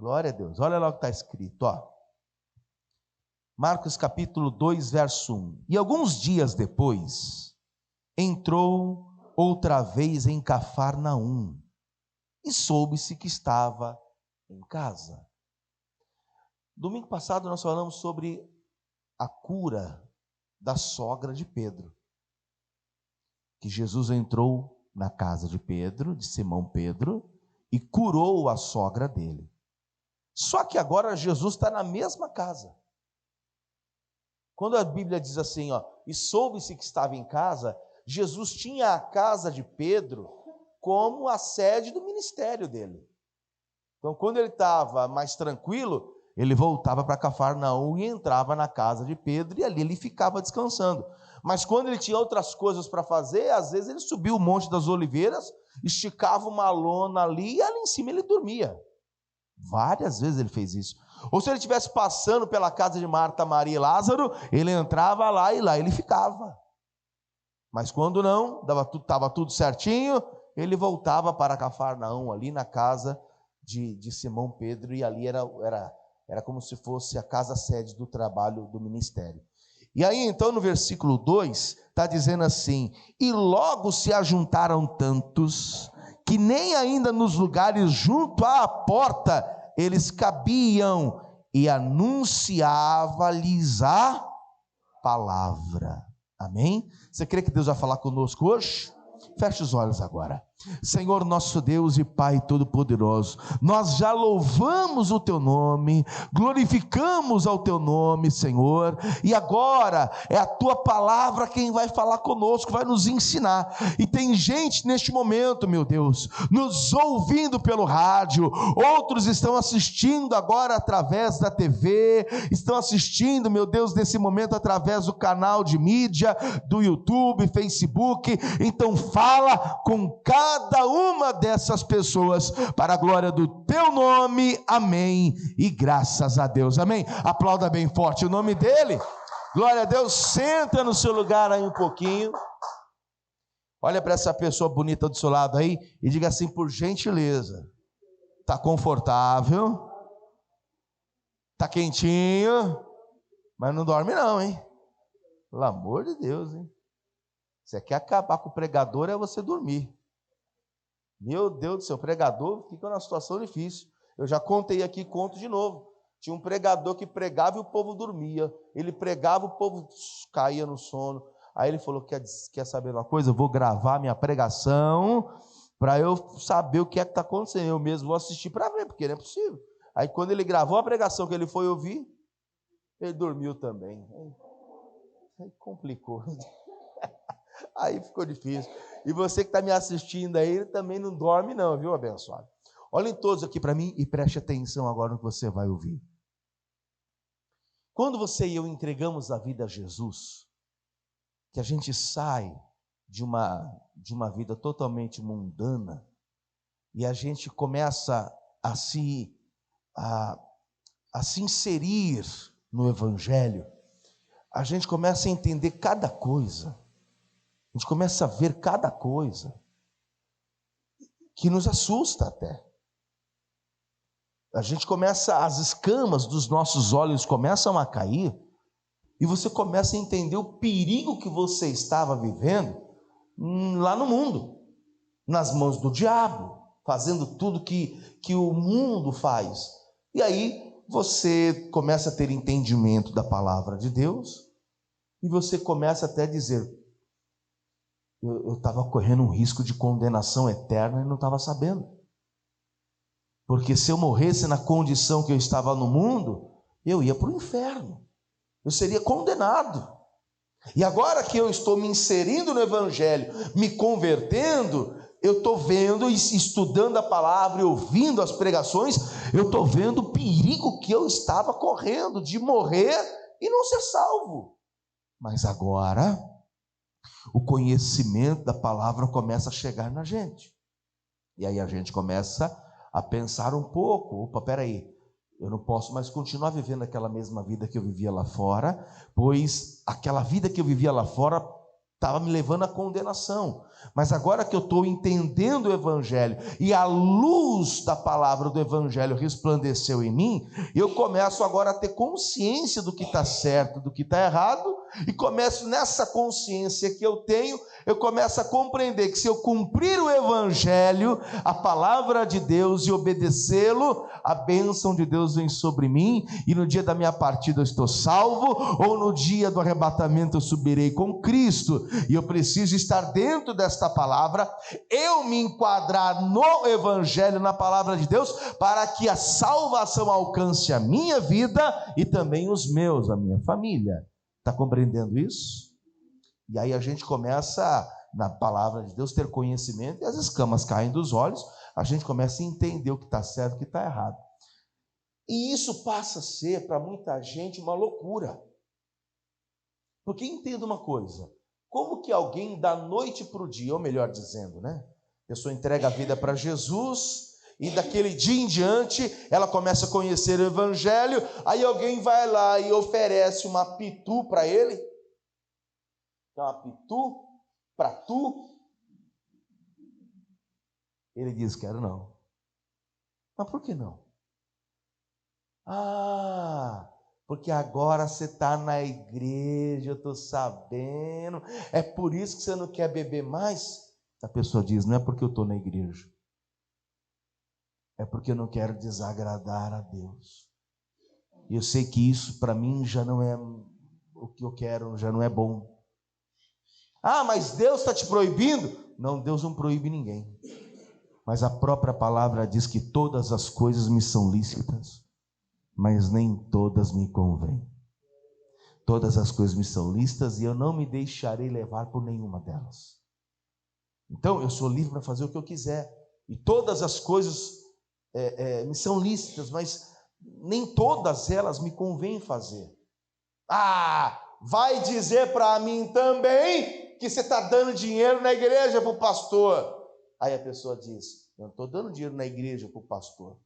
Glória a Deus. Olha lá o que está escrito, ó. Marcos capítulo 2, verso 1. E alguns dias depois, entrou outra vez em Cafarnaum, e soube-se que estava em casa. Domingo passado nós falamos sobre a cura da sogra de Pedro. Que Jesus entrou na casa de Pedro, de Simão Pedro, e curou a sogra dele. Só que agora Jesus está na mesma casa. Quando a Bíblia diz assim, ó, e soube-se que estava em casa, Jesus tinha a casa de Pedro como a sede do ministério dele. Então, quando ele estava mais tranquilo, ele voltava para Cafarnaum e entrava na casa de Pedro, e ali ele ficava descansando. Mas quando ele tinha outras coisas para fazer, às vezes ele subia o Monte das Oliveiras, esticava uma lona ali, e ali em cima ele dormia. Várias vezes ele fez isso. Ou se ele estivesse passando pela casa de Marta, Maria e Lázaro, ele entrava lá e lá ele ficava. Mas quando não, estava tudo certinho, ele voltava para Cafarnaum, ali na casa de Simão Pedro, e ali era como se fosse a casa-sede do trabalho do ministério. E aí então no versículo 2, está dizendo assim, e logo se ajuntaram tantos, que nem ainda nos lugares junto à porta eles cabiam, e anunciava-lhes a palavra. Amém? Você crê que Deus vai falar conosco hoje? Feche os olhos agora. Senhor nosso Deus e Pai Todo-Poderoso, nós já louvamos o Teu nome, glorificamos ao Teu nome, Senhor, e agora é a Tua palavra quem vai falar conosco, vai nos ensinar, e tem gente neste momento, meu Deus, nos ouvindo pelo rádio, outros estão assistindo agora através da TV, estão assistindo, meu Deus, nesse momento através do canal de mídia, do YouTube, Facebook, então fala com cada uma dessas pessoas, para a glória do Teu nome, amém, e graças a Deus, amém. Aplauda bem forte o nome dele, glória a Deus. Senta no seu lugar aí um pouquinho, olha para essa pessoa bonita do seu lado aí, e diga assim, por gentileza, está confortável, está quentinho, mas não dorme não, hein, pelo amor de Deus, hein. Você quer acabar com o pregador, é você dormir. Meu Deus do céu, o pregador fica numa situação difícil. Eu já contei aqui, conto de novo. Tinha um pregador que pregava e o povo dormia. Ele pregava, o povo caía no sono. Aí ele falou, quer saber uma coisa? Eu vou gravar minha pregação para eu saber o que é que está acontecendo. Eu mesmo vou assistir para ver, porque não é possível. Aí quando ele gravou a pregação que ele foi ouvir, ele dormiu também. Aí complicou. Aí ficou difícil. E você que está me assistindo aí, ele também não dorme não, viu, abençoado? Olhem todos aqui para mim e preste atenção agora no que você vai ouvir. Quando você e eu entregamos a vida a Jesus, que a gente sai de uma vida totalmente mundana, e a gente começa a se inserir no Evangelho, a gente começa a entender cada coisa, a gente começa a ver cada coisa que nos assusta até. A gente começa, as escamas dos nossos olhos começam a cair, e você começa a entender o perigo que você estava vivendo lá no mundo, nas mãos do diabo, fazendo tudo que o mundo faz. E aí você começa a ter entendimento da palavra de Deus, e você começa até a dizer, eu estava correndo um risco de condenação eterna e não estava sabendo. Porque se eu morresse na condição que eu estava no mundo, eu ia para o inferno. Eu seria condenado. E agora que eu estou me inserindo no Evangelho, me convertendo, eu estou vendo, estudando a palavra e ouvindo as pregações, eu estou vendo o perigo que eu estava correndo de morrer e não ser salvo. Mas agora o conhecimento da palavra começa a chegar na gente, e aí a gente começa a pensar um pouco, opa, peraí, eu não posso mais continuar vivendo aquela mesma vida que eu vivia lá fora, pois aquela vida que eu vivia lá fora estava me levando à condenação. Mas agora que eu estou entendendo o Evangelho, e a luz da palavra do Evangelho resplandeceu em mim, eu começo agora a ter consciência do que está certo, do que está errado, e começo nessa consciência que eu tenho, eu começo a compreender que se eu cumprir o Evangelho, a palavra de Deus, e obedecê-lo, a bênção de Deus vem sobre mim, e no dia da minha partida eu estou salvo, ou no dia do arrebatamento eu subirei com Cristo, e eu preciso estar dentro desta palavra, eu me enquadrar no Evangelho, na palavra de Deus, para que a salvação alcance a minha vida, e também os meus, a minha família. Está compreendendo isso? E aí a gente começa, na palavra de Deus, ter conhecimento, e as escamas caem dos olhos, a gente começa a entender o que está certo e o que está errado. E isso passa a ser, para muita gente, uma loucura. Porque entenda uma coisa, como que alguém da noite para o dia, ou melhor dizendo, né? A pessoa entrega a vida para Jesus, e daquele dia em diante, ela começa a conhecer o Evangelho, aí alguém vai lá e oferece uma pitu para ele, então uma pitu, para tu, ele diz, quero não. Mas por que não? Porque agora você está na igreja, eu estou sabendo, é por isso que você não quer beber mais? A pessoa diz, não é porque eu estou na igreja, é porque eu não quero desagradar a Deus. E eu sei que isso para mim já não é o que eu quero, já não é bom. Mas Deus está te proibindo? Não, Deus não proíbe ninguém. Mas a própria palavra diz que todas as coisas me são lícitas, mas nem todas me convêm. Todas as coisas me são lícitas e eu não me deixarei levar por nenhuma delas. Então eu sou livre para fazer o que eu quiser. E todas as coisas me são lícitas, mas nem todas elas me convém fazer. Vai dizer para mim também que você está dando dinheiro na igreja para o pastor. Aí a pessoa diz, eu não estou dando dinheiro na igreja para o pastor,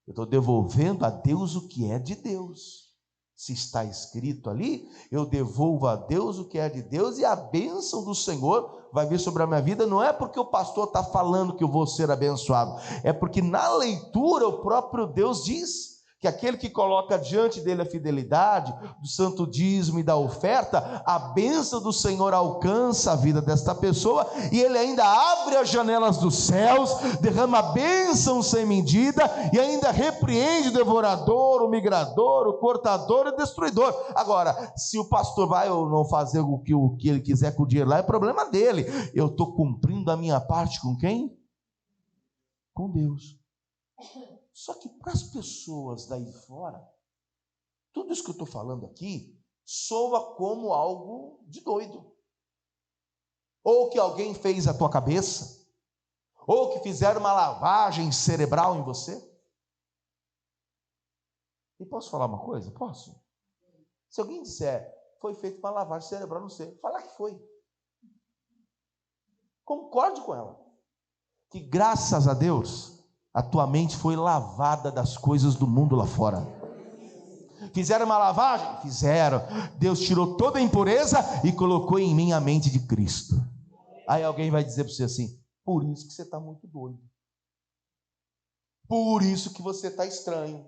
eu estou devolvendo a Deus o que é de Deus. Se está escrito ali, eu devolvo a Deus o que é de Deus, e a bênção do Senhor vai vir sobre a minha vida. Não é porque o pastor está falando que eu vou ser abençoado, é porque na leitura o próprio Deus diz que aquele que coloca diante dele a fidelidade, do santo dízimo e da oferta, a bênção do Senhor alcança a vida desta pessoa, e ele ainda abre as janelas dos céus, derrama a bênção sem medida, e ainda repreende o devorador, o migrador, o cortador e o destruidor. Agora, se o pastor vai ou não fazer o que ele quiser com o dinheiro lá, é problema dele. Eu estou cumprindo a minha parte com quem? Com Deus. Só que para as pessoas daí fora, tudo isso que eu estou falando aqui soa como algo de doido. Ou que alguém fez a tua cabeça, ou que fizeram uma lavagem cerebral em você. E posso falar uma coisa? Posso? Se alguém disser, foi feita uma lavagem cerebral, não sei, falar que foi. Concorde com ela. Que graças a Deus, a tua mente foi lavada das coisas do mundo lá fora. Fizeram uma lavagem? Fizeram. Deus tirou toda a impureza e colocou em mim a mente de Cristo. Aí alguém vai dizer para você assim, por isso que você está muito doido. Por isso que você está estranho.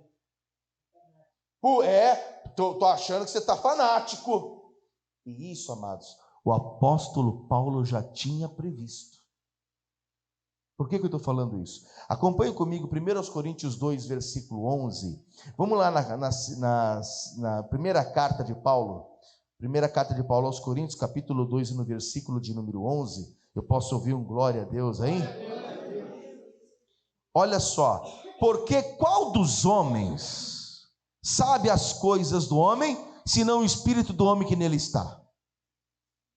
Estou achando que você está fanático. E isso, amados, o apóstolo Paulo já tinha previsto. Por que eu estou falando isso? Acompanhe comigo 1 Coríntios 2, versículo 11. Vamos lá na primeira carta de Paulo. Primeira carta de Paulo aos Coríntios, capítulo 2, no versículo de número 11. Eu posso ouvir um glória a Deus aí? Olha só. Porque qual dos homens sabe as coisas do homem, senão o espírito do homem que nele está?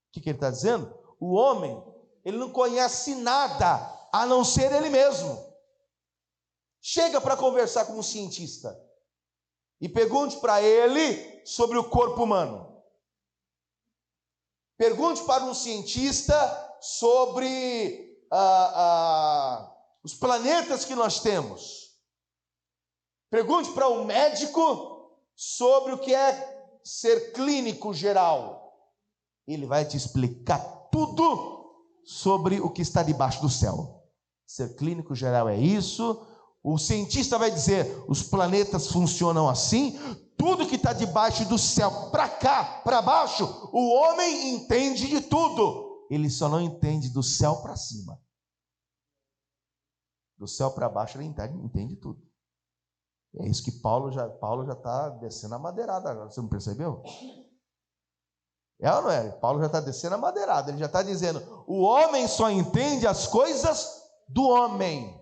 O que ele está dizendo? O homem, ele não conhece nada a não ser ele mesmo. Chega para conversar com um cientista e pergunte para ele sobre o corpo humano. Pergunte para um cientista sobre os planetas que nós temos. Pergunte para um médico sobre o que é ser clínico geral. Ele vai te explicar tudo sobre o que está debaixo do céu. Ser clínico geral é isso. O cientista vai dizer, os planetas funcionam assim. Tudo que está debaixo do céu, para cá, para baixo, o homem entende de tudo. Ele só não entende do céu para cima. Do céu para baixo ele entende tudo. É isso que Paulo já está descendo a madeirada agora. Você não percebeu? É ou não é? Paulo já está descendo a madeirada. Ele já está dizendo, o homem só entende as coisas do homem.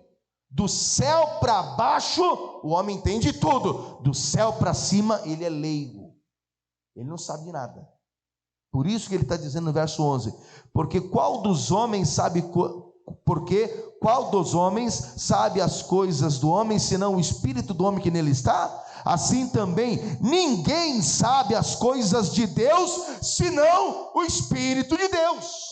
Do céu para baixo, o homem entende tudo. Do céu para cima, ele é leigo. Ele não sabe de nada. Por isso que ele está dizendo no verso 11: porque qual dos homens sabe as coisas do homem, senão o espírito do homem que nele está? Assim também, ninguém sabe as coisas de Deus, senão o Espírito de Deus.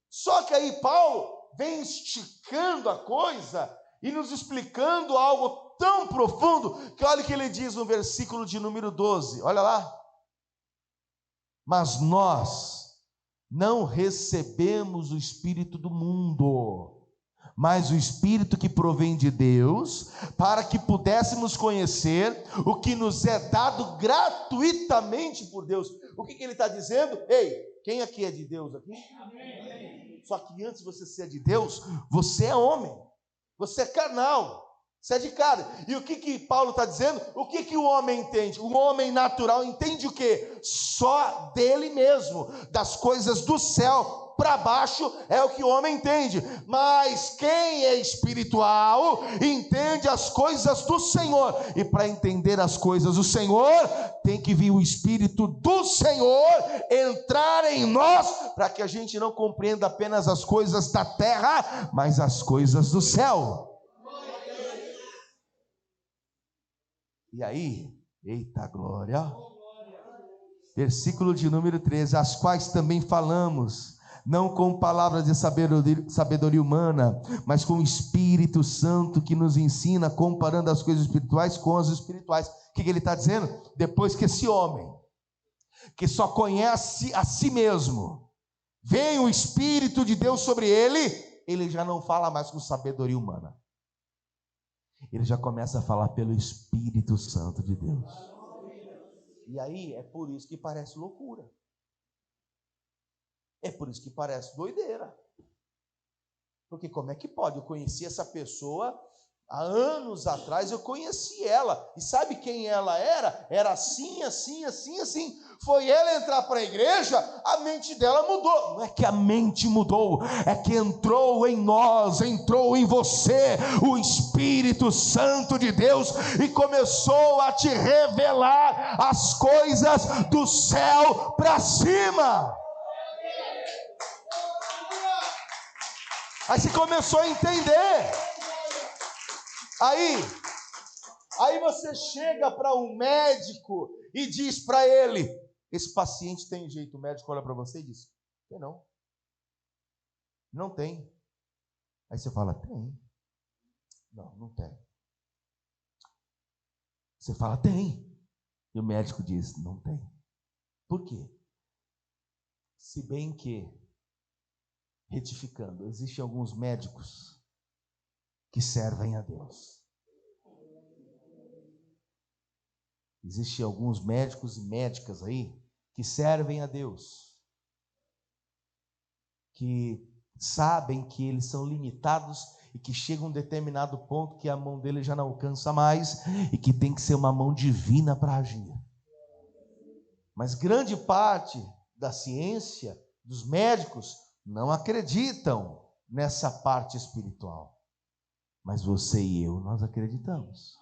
Só que aí Paulo vem esticando a coisa e nos explicando algo tão profundo, que olha o que ele diz no versículo de número 12, olha lá. Mas nós não recebemos o Espírito do mundo, mas o Espírito que provém de Deus, para que pudéssemos conhecer o que nos é dado gratuitamente por Deus. O que ele está dizendo? Ei, quem aqui é de Deus aqui? Amém. Só que antes de você ser de Deus, você é homem, você é carnal, você é de carne. E o que Paulo está dizendo? O que o homem entende? O homem natural entende o quê? Só dele mesmo, das coisas do céu para baixo é o que o homem entende. Mas quem é espiritual entende as coisas do Senhor. E para entender as coisas do Senhor, tem que vir o Espírito do Senhor entrar em nós, para que a gente não compreenda apenas as coisas da terra, mas as coisas do céu. E aí, eita glória, versículo de número 13, as quais também falamos, não com palavras de sabedoria humana, mas com o Espírito Santo que nos ensina, comparando as coisas espirituais com as espirituais. O que ele está dizendo? Depois que esse homem, que só conhece a si mesmo, vem o Espírito de Deus sobre ele já não fala mais com sabedoria humana. Ele já começa a falar pelo Espírito Santo de Deus. E aí é por isso que parece loucura. É por isso que parece doideira. Porque como é que pode? Eu conheci essa pessoa há anos atrás, eu conheci ela. E sabe quem ela era? Era assim, assim, assim, assim. Foi ela entrar para a igreja, a mente dela mudou. Não é que a mente mudou, é que entrou em nós, entrou em você o Espírito Santo de Deus e começou a te revelar as coisas do céu para cima. Aí você começou a entender. Aí você chega para um médico e diz para ele: esse paciente tem jeito. O médico olha para você e diz: tem não. Não tem. Aí você fala: tem. Não, não tem. Você fala: tem. E o médico diz: não tem. Por quê? Se bem que, retificando, existem alguns médicos que servem a Deus. Existem alguns médicos e médicas aí que servem a Deus, que sabem que eles são limitados e que chega um determinado ponto que a mão dele já não alcança mais e que tem que ser uma mão divina para agir. Mas grande parte da ciência, dos médicos, não acreditam nessa parte espiritual. Mas você e eu, nós acreditamos.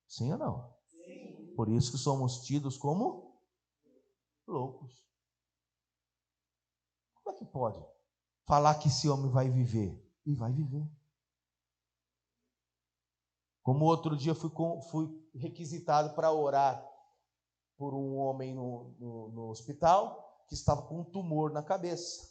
Sim ou não? Sim. Por isso que somos tidos como loucos. Como é que pode falar que esse homem vai viver? E vai viver. Como outro dia fui requisitado para orar por um homem no hospital que estava com um tumor na cabeça.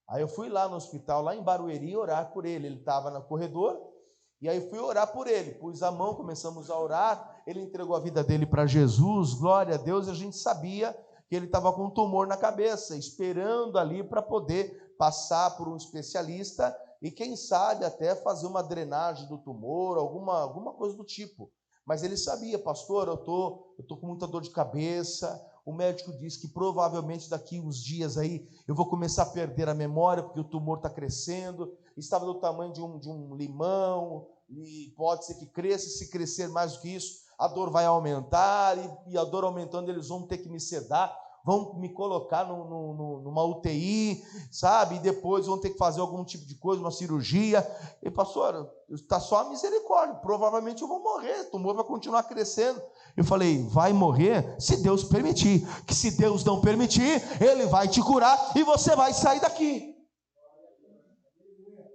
Aí eu fui lá no hospital, lá em Barueri, orar por ele. Ele estava no corredor, e aí fui orar por ele. Pus a mão, começamos a orar, ele entregou a vida dele para Jesus, glória a Deus. E a gente sabia que ele estava com um tumor na cabeça, esperando ali para poder passar por um especialista e quem sabe até fazer uma drenagem do tumor, alguma coisa do tipo. Mas ele sabia, pastor, eu tô com muita dor de cabeça, o médico disse que provavelmente daqui uns dias aí eu vou começar a perder a memória, porque o tumor está crescendo, estava do tamanho de um limão, e pode ser que cresça, se crescer mais do que isso, a dor vai aumentar, e a dor aumentando eles vão ter que me sedar, vão me colocar numa UTI, sabe? E depois vão ter que fazer algum tipo de coisa, uma cirurgia. E pastor, está só a misericórdia, provavelmente eu vou morrer, o tumor vai continuar crescendo. Eu falei, vai morrer se Deus permitir, que se Deus não permitir, Ele vai te curar e você vai sair daqui.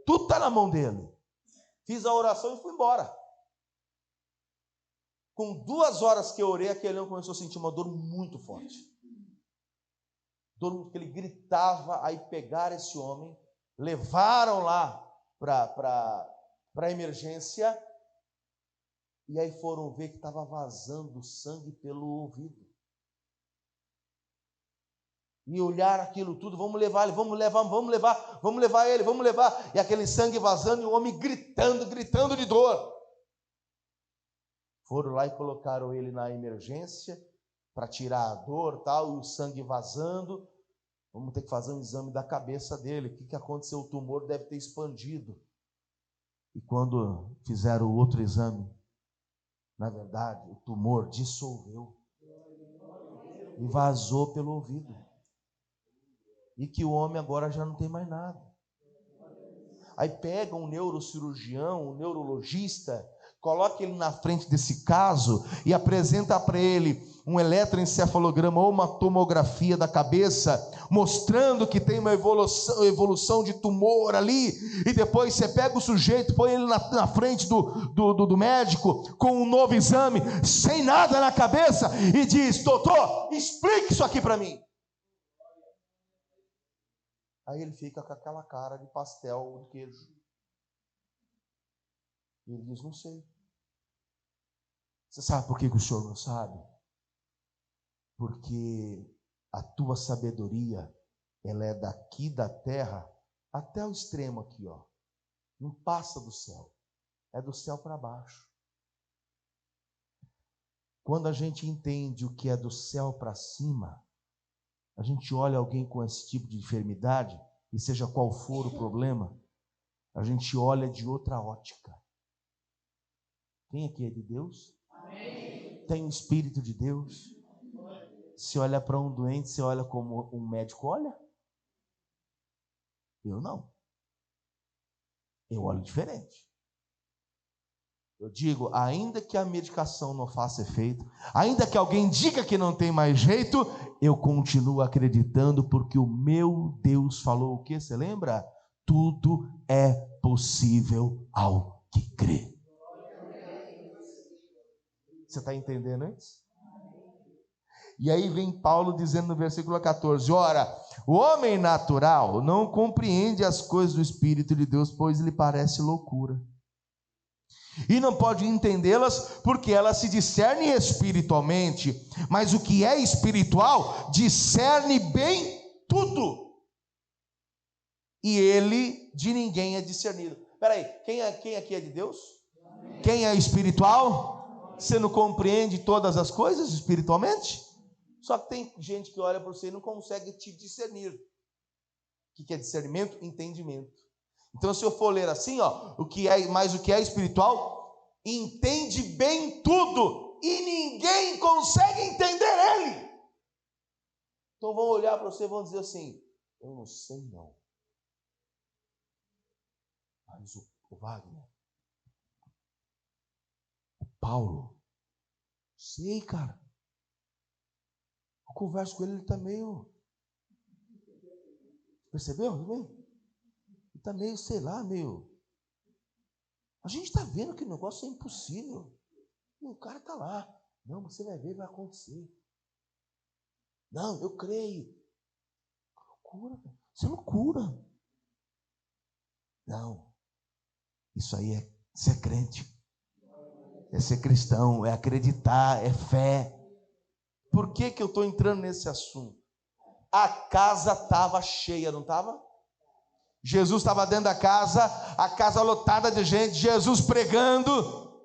Tudo está na mão dele. Fiz a oração e fui embora. Com 2 horas que eu orei, aquele homem começou a sentir uma dor muito forte. Dor que ele gritava, aí pegaram esse homem, levaram lá para a emergência, e aí foram ver que estava vazando sangue pelo ouvido. E olharam aquilo tudo, vamos levar ele, vamos levar ele. E aquele sangue vazando e o homem gritando de dor. Foram lá e colocaram ele na emergência para tirar a dor tal, e o sangue vazando. Vamos ter que fazer um exame da cabeça dele. O que aconteceu? O tumor deve ter expandido. E quando fizeram o outro exame, na verdade, o tumor dissolveu e vazou pelo ouvido. E que o homem agora já não tem mais nada. Aí pega um neurocirurgião, um neurologista, coloca ele na frente desse caso e apresenta para ele um eletroencefalograma ou uma tomografia da cabeça, mostrando que tem uma evolução de tumor ali, e depois você pega o sujeito, põe ele na frente do médico, com um novo exame, sem nada na cabeça, e diz, doutor, explique isso aqui para mim. Aí ele fica com aquela cara de pastel de queijo. E ele diz, não sei. Você sabe por que o senhor não sabe? Porque a tua sabedoria, ela é daqui da terra até o extremo aqui, ó. Não passa do céu. É do céu para baixo. Quando a gente entende o que é do céu para cima, a gente olha alguém com esse tipo de enfermidade, e seja qual for o problema, a gente olha de outra ótica. Quem aqui é de Deus? Amém. Tem o Espírito de Deus? Se olha para um doente, você olha como um médico olha? Eu não. Eu olho diferente. Eu digo, ainda que a medicação não faça efeito, ainda que alguém diga que não tem mais jeito, eu continuo acreditando, porque o meu Deus falou o quê? Você lembra? Tudo é possível ao que crê. Você está entendendo isso? E aí vem Paulo dizendo no versículo 14, ora, o homem natural não compreende as coisas do Espírito de Deus, pois lhe parece loucura. E não pode entendê-las porque elas se discernem espiritualmente, mas o que é espiritual discerne bem tudo, e ele de ninguém é discernido. Espera aí, quem aqui é de Deus? Amém. Quem é espiritual? Você não compreende todas as coisas espiritualmente? Só que tem gente que olha para você e não consegue te discernir. O que é discernimento? Entendimento. Então, se eu for ler assim, ó, o que é espiritual, entende bem tudo, e ninguém consegue entender ele. Então vão olhar para você e vão dizer assim, eu não sei não. Mas o Wagner, o Paulo, sei, cara. Eu converso com ele, ele está meio... Percebeu? Ele está meio, sei lá, meio... A gente está vendo que o negócio é impossível. E o cara está lá. Não, você vai ver, vai acontecer. Não, eu creio. Loucura, cara. Isso é loucura. Não. Isso aí é ser crente. É ser cristão, é acreditar, é fé. Por que eu estou entrando nesse assunto? A casa estava cheia, não estava? Jesus estava dentro da casa, a casa lotada de gente, Jesus pregando,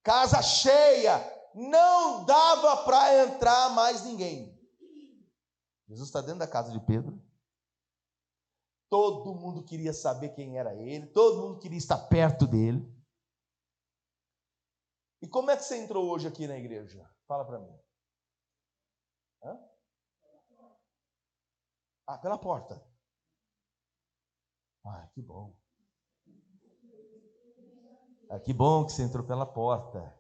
casa cheia, não dava para entrar mais ninguém. Jesus está dentro da casa de Pedro, todo mundo queria saber quem era ele, todo mundo queria estar perto dele. E como é que você entrou hoje aqui na igreja? Fala para mim. Hã? Ah, pela porta. Ah, que bom. Ah, que bom que você entrou pela porta.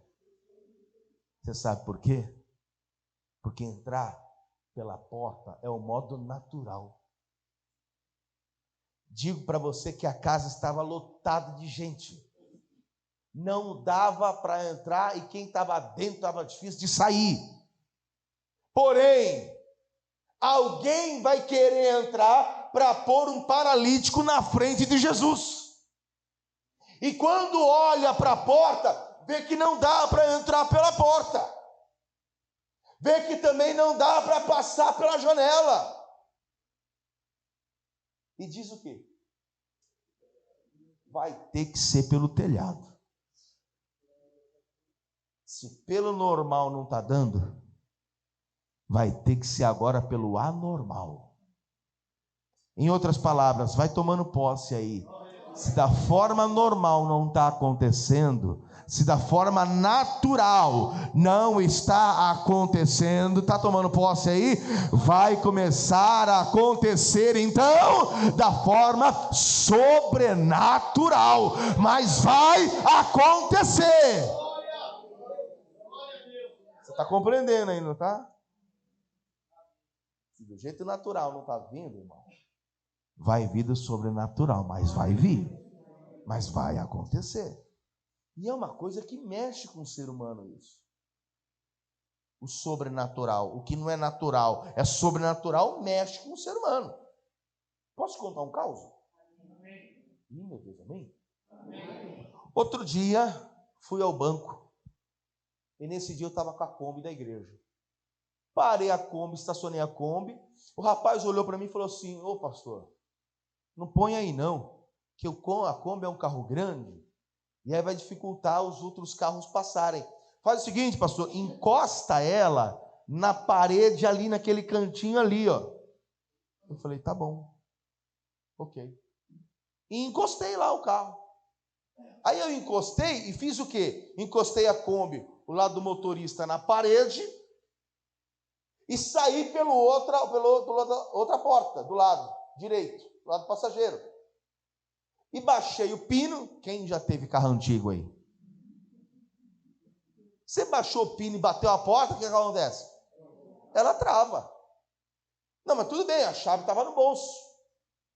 Você sabe por quê? Porque entrar pela porta é o modo natural. Digo para você que a casa estava lotada de gente. Não dava para entrar e quem estava dentro estava difícil de sair. Porém, alguém vai querer entrar para pôr um paralítico na frente de Jesus. E quando olha para a porta, vê que não dá para entrar pela porta. Vê que também não dá para passar pela janela. E diz o quê? Vai ter que ser pelo telhado. Se pelo normal não está dando, vai ter que ser agora pelo anormal. Em outras palavras, vai tomando posse aí. Se da forma normal não está acontecendo, se da forma natural não está acontecendo, está tomando posse aí, vai começar a acontecer então da forma sobrenatural, mas vai acontecer. Você está compreendendo aí, não está? Se do jeito natural não está vindo, irmão, vai vir do sobrenatural, mas vai vir, mas vai acontecer. E é uma coisa que mexe com o ser humano isso. O sobrenatural, o que não é natural, é sobrenatural, mexe com o ser humano. Posso contar um caos? Ih, meu Deus, amém? Outro dia, fui ao banco, e nesse dia eu estava com a Kombi da igreja. Parei a Kombi, estacionei a Kombi, o rapaz olhou para mim e falou assim: ô pastor, não põe aí não, que a Kombi é um carro grande, e aí vai dificultar os outros carros passarem. Faz o seguinte, pastor, encosta ela na parede ali, naquele cantinho ali, ó. Eu falei, tá bom, ok. E encostei lá o carro. Aí eu encostei e fiz o quê? Encostei a Kombi, o lado do motorista na parede, e saí pela outra porta, do lado direito, do lado do passageiro. E baixei o pino. Quem já teve carro antigo aí? Você baixou o pino e bateu a porta, o que acontece? Ela trava. Não, mas tudo bem, a chave estava no bolso.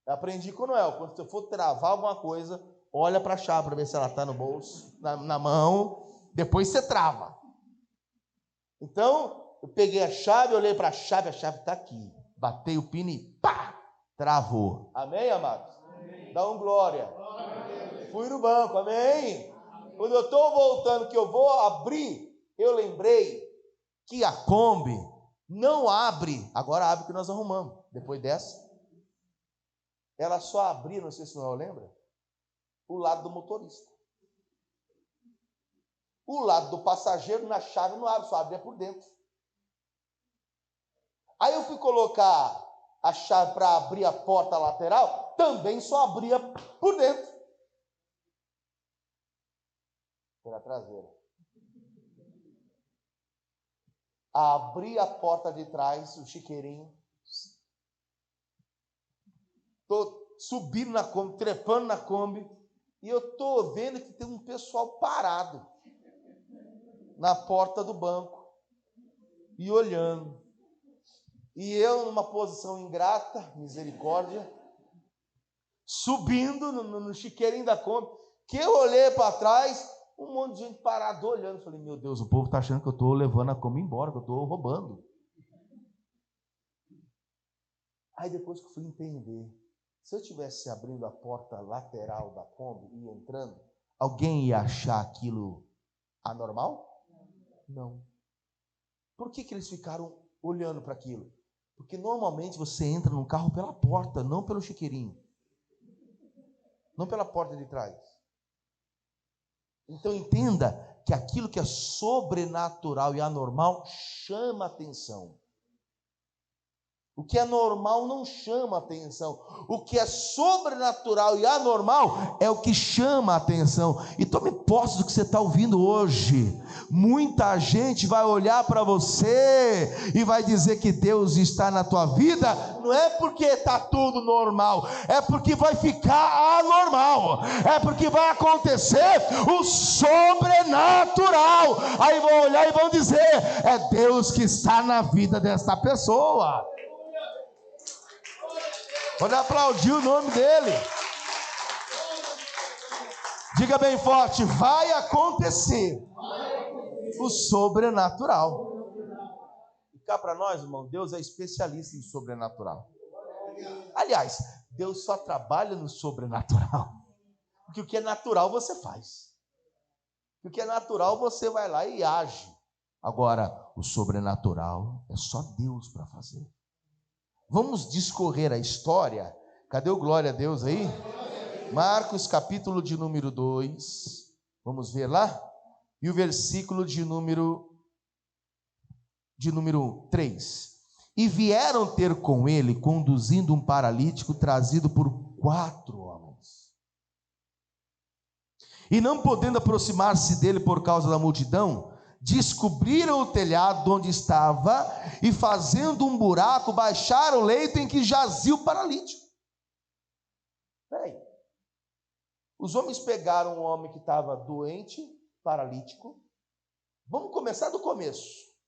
Eu aprendi com o Noel, quando você for travar alguma coisa, olha para a chave para ver se ela está no bolso, na mão, depois você trava. Então, eu peguei a chave, olhei para a chave está aqui. Batei o pino e pá, travou. Amém, amados? Amém. Dá um glória. Amém. Fui no banco, amém? Quando eu estou voltando, que eu vou abrir, eu lembrei que a Kombi não abre, agora abre que nós arrumamos, depois dessa. Ela só abria, não sei se não lembra, o lado do motorista. O lado do passageiro, na chave, não abre, só abria por dentro. Aí eu fui colocar a chave para abrir a porta lateral, também só abria por dentro. Pela traseira. Abri a porta de trás, o chiqueirinho. Estou subindo na Kombi, trepando na Kombi, e eu estou vendo que tem um pessoal parado na porta do banco e olhando. E eu, numa posição ingrata, misericórdia, subindo no chiqueirinho da Kombi, que eu olhei para trás, um monte de gente parado olhando. Falei, meu Deus, o povo está achando que eu estou levando a Kombi embora, que eu estou roubando. Aí depois que eu fui entender, se eu estivesse abrindo a porta lateral da Kombi e entrando, alguém ia achar aquilo anormal? Não. Por que eles ficaram olhando para aquilo? Porque normalmente você entra no carro pela porta, não pelo chiqueirinho. Não pela porta de trás. Então entenda que aquilo que é sobrenatural e anormal chama atenção. O que é normal não chama atenção. O que é sobrenatural e anormal é o que chama atenção. E tome posse do que você está ouvindo hoje. Muita gente vai olhar para você e vai dizer que Deus está na tua vida. Não é porque está tudo normal, é porque vai ficar anormal. É porque vai acontecer o sobrenatural. Aí vão olhar e vão dizer: é Deus que está na vida desta pessoa. Pode aplaudir o nome dele. Diga bem forte: vai acontecer o sobrenatural. E cá para nós, irmão, Deus é especialista em sobrenatural. Aliás, Deus só trabalha no sobrenatural. Porque o que é natural você faz. O que é natural você vai lá e age. Agora, o sobrenatural é só Deus para fazer. Vamos discorrer a história. Cadê o glória a Deus aí? Marcos capítulo de número 2. Vamos ver lá? E o versículo de número 3. E vieram ter com ele, conduzindo um paralítico trazido por 4 homens. E não podendo aproximar-se dele por causa da multidão, descobriram o telhado onde estava e, fazendo um buraco, baixaram o leito em que jazia o paralítico. Peraí. Os homens pegaram um homem que estava doente, paralítico. Vamos começar do começo.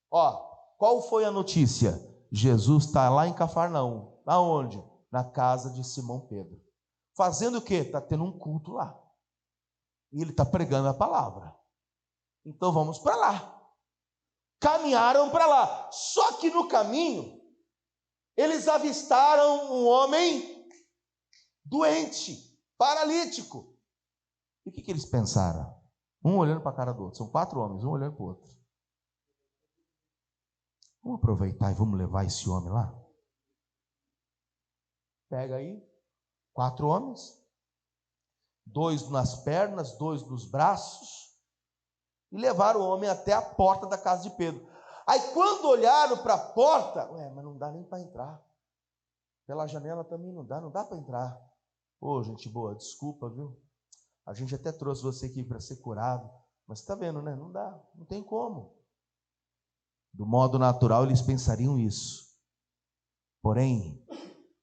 Qual foi a notícia? Jesus está lá em Cafarnaum. Aonde? Na casa de Simão Pedro. Fazendo o quê? Está tendo um culto lá. E ele está pregando a palavra. Então vamos para lá. Caminharam para lá. Só que no caminho, eles avistaram um homem doente, paralítico. E o que eles pensaram? Um olhando para a cara do outro. São 4 homens, um olhando para o outro. Vamos aproveitar e vamos levar esse homem lá? Pega aí 4 homens, 2 nas pernas, 2 nos braços, e levaram o homem até a porta da casa de Pedro. Aí quando olharam para a porta, mas não dá nem para entrar. Pela janela também não dá para entrar. Ô, gente boa, desculpa, viu? A gente até trouxe você aqui para ser curado, mas está vendo, né? Não dá, não tem como. Do modo natural eles pensariam isso. Porém,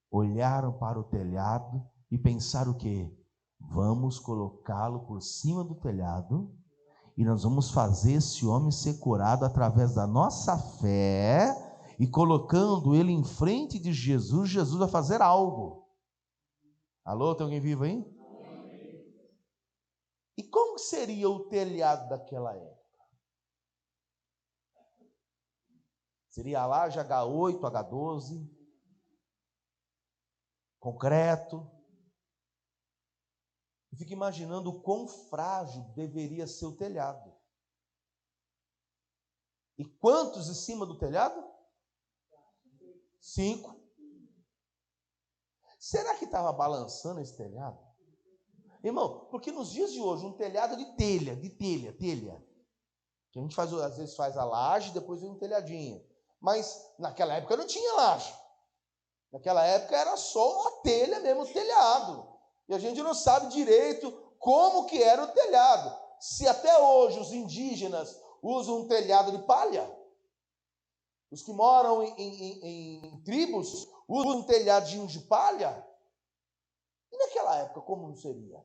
olharam para o telhado e pensaram o quê? Vamos colocá-lo por cima do telhado e nós vamos fazer esse homem ser curado através da nossa fé, e colocando ele em frente de Jesus, Jesus vai fazer algo. Alô, tem alguém vivo aí? E como seria o telhado daquela época? Seria a laje H8, H12, concreto. Eu fico imaginando o quão frágil deveria ser o telhado. E quantos em cima do telhado? 5. Será que estava balançando esse telhado? Irmão, porque nos dias de hoje, um telhado de telha. Que a gente faz, às vezes faz a laje, depois vem um telhadinho. Mas naquela época não tinha laje. Naquela época era só a telha mesmo, o telhado. E a gente não sabe direito como que era o telhado. Se até hoje os indígenas usam um telhado de palha, os que moram em tribos usam um telhadinho de palha. E naquela época como não seria?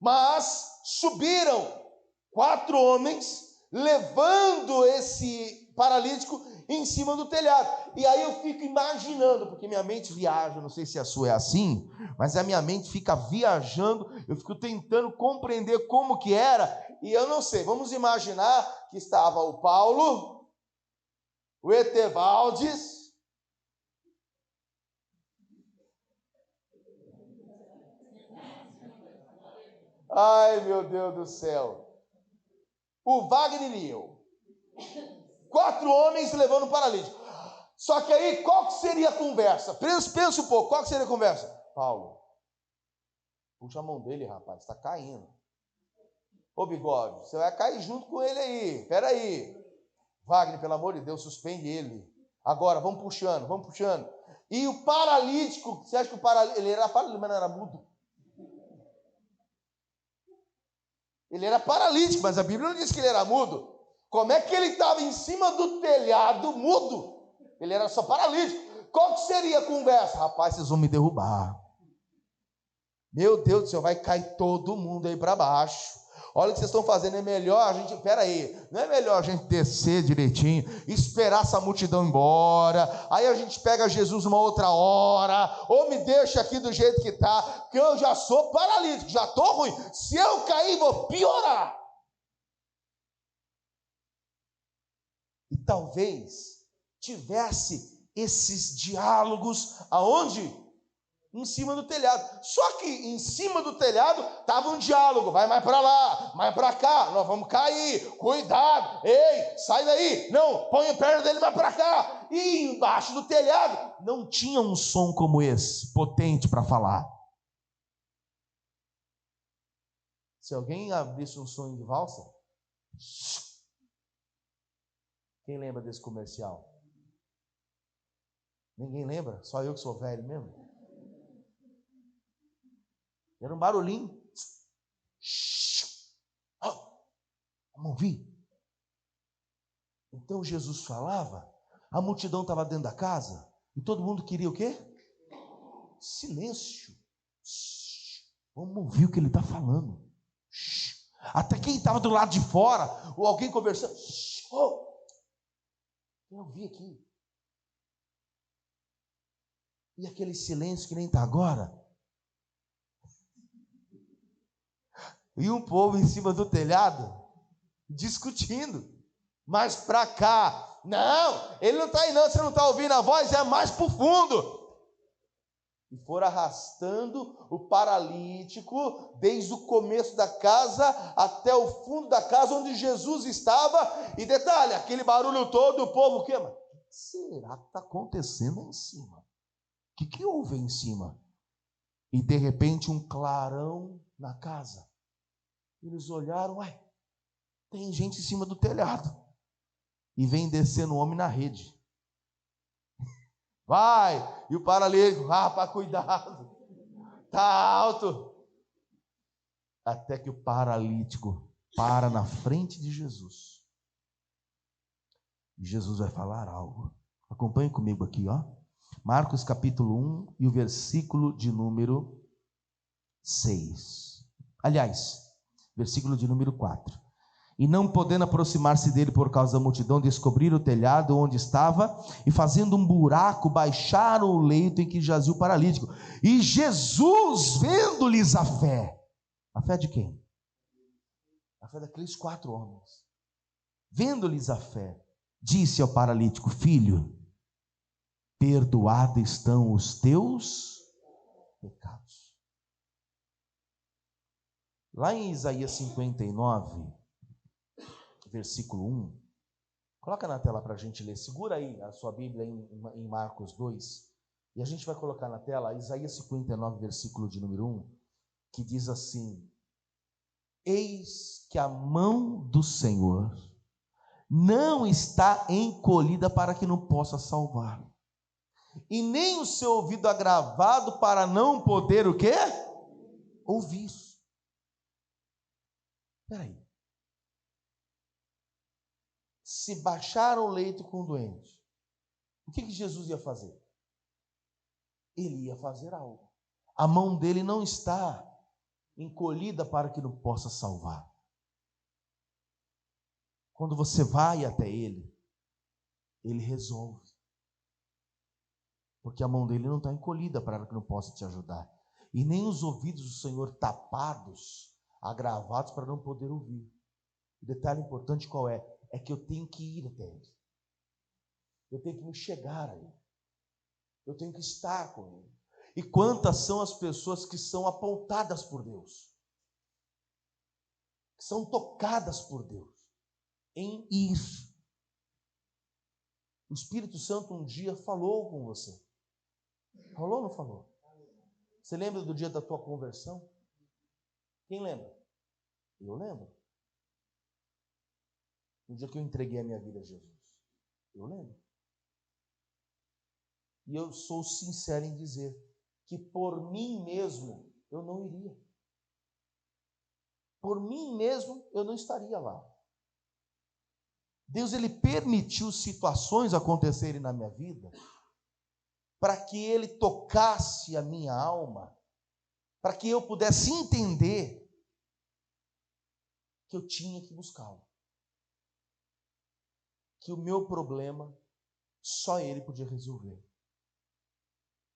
Mas subiram 4 homens levando esse paralítico em cima do telhado. E aí eu fico imaginando, porque minha mente viaja, não sei se a sua é assim, mas a minha mente fica viajando, eu fico tentando compreender como que era, e eu não sei. Vamos imaginar que estava o Paulo, o Etevaldes, ai meu Deus do céu, o Wagner e eu. 4 homens levando o paralítico. Só que aí, qual que seria a conversa? Pensa um pouco, qual que seria a conversa? Paulo, puxa a mão dele, rapaz, está caindo. Ô Bigode, você vai cair junto com ele aí, peraí. Wagner, pelo amor de Deus, suspende ele. Agora, vamos puxando. E o paralítico, você acha que o paralítico, ele era paralítico, mas não era mudo? Ele era paralítico, mas a Bíblia não diz que ele era mudo. Como é que ele estava em cima do telhado mudo? Ele era só paralítico. Qual que seria a conversa? Rapaz, vocês vão me derrubar. Meu Deus do céu, vai cair todo mundo aí para baixo. Olha o que vocês estão fazendo, é melhor a gente, não é melhor a gente descer direitinho, esperar essa multidão embora, aí a gente pega Jesus uma outra hora, ou me deixa aqui do jeito que está, porque eu já sou paralítico, já estou ruim, se eu cair vou piorar. E talvez tivesse esses diálogos aonde? Em cima do telhado. Só que em cima do telhado estava um diálogo. Vai mais para lá, mais para cá. Nós vamos cair. Cuidado. Ei, sai daí. Não, põe a perna dele mais para cá. E embaixo do telhado não tinha um som como esse, potente para falar. Se alguém abrisse um som de valsa, quem lembra desse comercial? Ninguém lembra? Só eu que sou velho mesmo. Era um barulhinho. Vamos ouvir. Então Jesus falava, a multidão estava dentro da casa, e todo mundo queria o quê? Silêncio. Vamos ouvir o que ele está falando. Até quem estava do lado de fora, ou alguém conversando. Eu ouvi aqui. E aquele silêncio que nem está agora. E um povo em cima do telhado, discutindo. Mas para cá, não, ele não está aí não, você não está ouvindo a voz, é mais para o fundo. E foram arrastando o paralítico, desde o começo da casa, até o fundo da casa, onde Jesus estava. E detalhe, aquele barulho todo, o povo, o quê? Mas o que será que está acontecendo aí em cima? O que houve aí em cima? E de repente um clarão na casa. Eles olharam, tem gente em cima do telhado. E vem descendo o homem na rede. Vai! E o paralítico, rapaz, cuidado. Tá alto. Até que o paralítico para na frente de Jesus. E Jesus vai falar algo. Acompanhe comigo aqui, ó. Marcos capítulo 1 e o versículo de número 6. Aliás, versículo de número 4. E não podendo aproximar-se dele por causa da multidão, descobriram o telhado onde estava e fazendo um buraco, baixaram o leito em que jazia o paralítico. E Jesus, vendo-lhes a fé de quem? A fé daqueles 4 homens. Vendo-lhes a fé, disse ao paralítico: filho, perdoados estão os teus pecados. Lá em Isaías 59, versículo 1, coloca na tela para a gente ler, segura aí a sua Bíblia em Marcos 2, e a gente vai colocar na tela Isaías 59, versículo de número 1, que diz assim: eis que a mão do Senhor não está encolhida para que não possa salvar, e nem o seu ouvido agravado para não poder o quê? Ouvir. Espera aí. Se baixaram o leito com o doente, o que Jesus ia fazer? Ele ia fazer algo. A mão dele não está encolhida para que não possa salvar. Quando você vai até ele, ele resolve. Porque a mão dele não está encolhida para que não possa te ajudar. E nem os ouvidos do Senhor tapados, agravados para não poder ouvir. O detalhe importante qual é? É que eu tenho que ir até ele. Eu tenho que me chegar a ele. Eu tenho que estar com ele. E quantas são as pessoas que são apontadas por Deus, que são tocadas por Deus em ir. O Espírito Santo um dia falou com você. Falou ou não falou? Você lembra do dia da tua conversão? Quem lembra? Eu lembro. No dia que eu entreguei a minha vida a Jesus. Eu lembro. E eu sou sincero em dizer que por mim mesmo eu não iria. Por mim mesmo eu não estaria lá. Deus, ele permitiu situações acontecerem na minha vida para que ele tocasse a minha alma, para que eu pudesse entender que eu tinha que buscá-lo. Que o meu problema só ele podia resolver.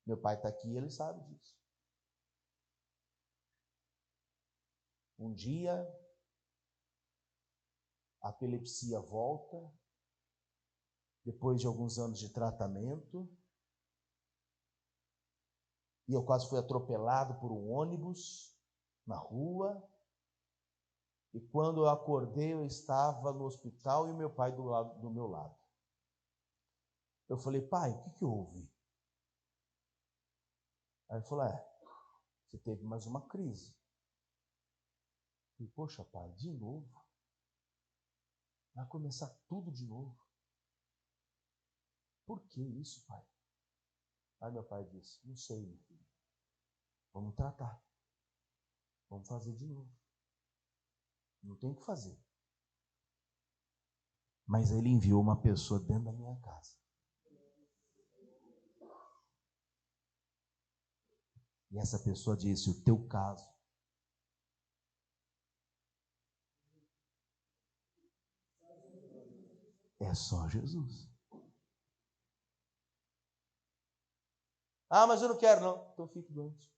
Meu pai está aqui e ele sabe disso. Um dia, a epilepsia volta, depois de alguns anos de tratamento, e eu quase fui atropelado por um ônibus na rua, e quando eu acordei, eu estava no hospital e o meu pai do meu lado. Eu falei, pai, o que houve? Aí ele falou, você teve mais uma crise. E, poxa, pai, de novo? Vai começar tudo de novo. Por que isso, pai? Aí meu pai disse, não sei, meu filho. Vamos tratar. Vamos fazer de novo. Não tem o que fazer. Mas ele enviou uma pessoa dentro da minha casa. E essa pessoa disse, o teu caso é só Jesus. Ah, mas eu não quero não. Então fique doente.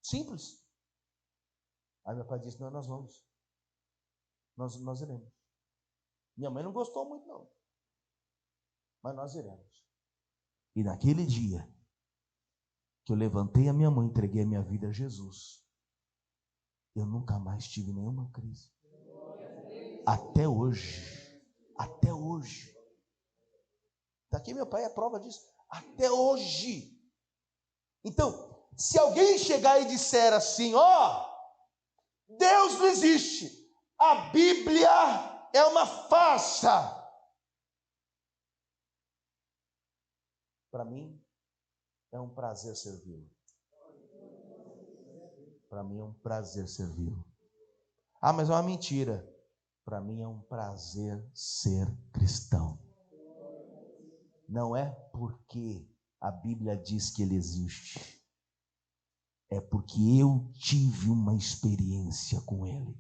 Simples. Aí meu pai disse, não, nós vamos. Nós iremos. Minha mãe não gostou muito não. Mas nós iremos. E naquele dia que eu levantei a minha mãe, entreguei a minha vida a Jesus, eu nunca mais tive nenhuma crise. Até hoje. Até hoje. Está aqui meu pai, é prova disso. Até hoje. Então, se alguém chegar e disser assim, Deus não existe, a Bíblia é uma farsa, para mim é um prazer servi-lo. Para mim é um prazer servi-lo. Ah, mas é uma mentira. Para mim é um prazer ser cristão. Não é porque a Bíblia diz que ele existe. É porque eu tive uma experiência com ele.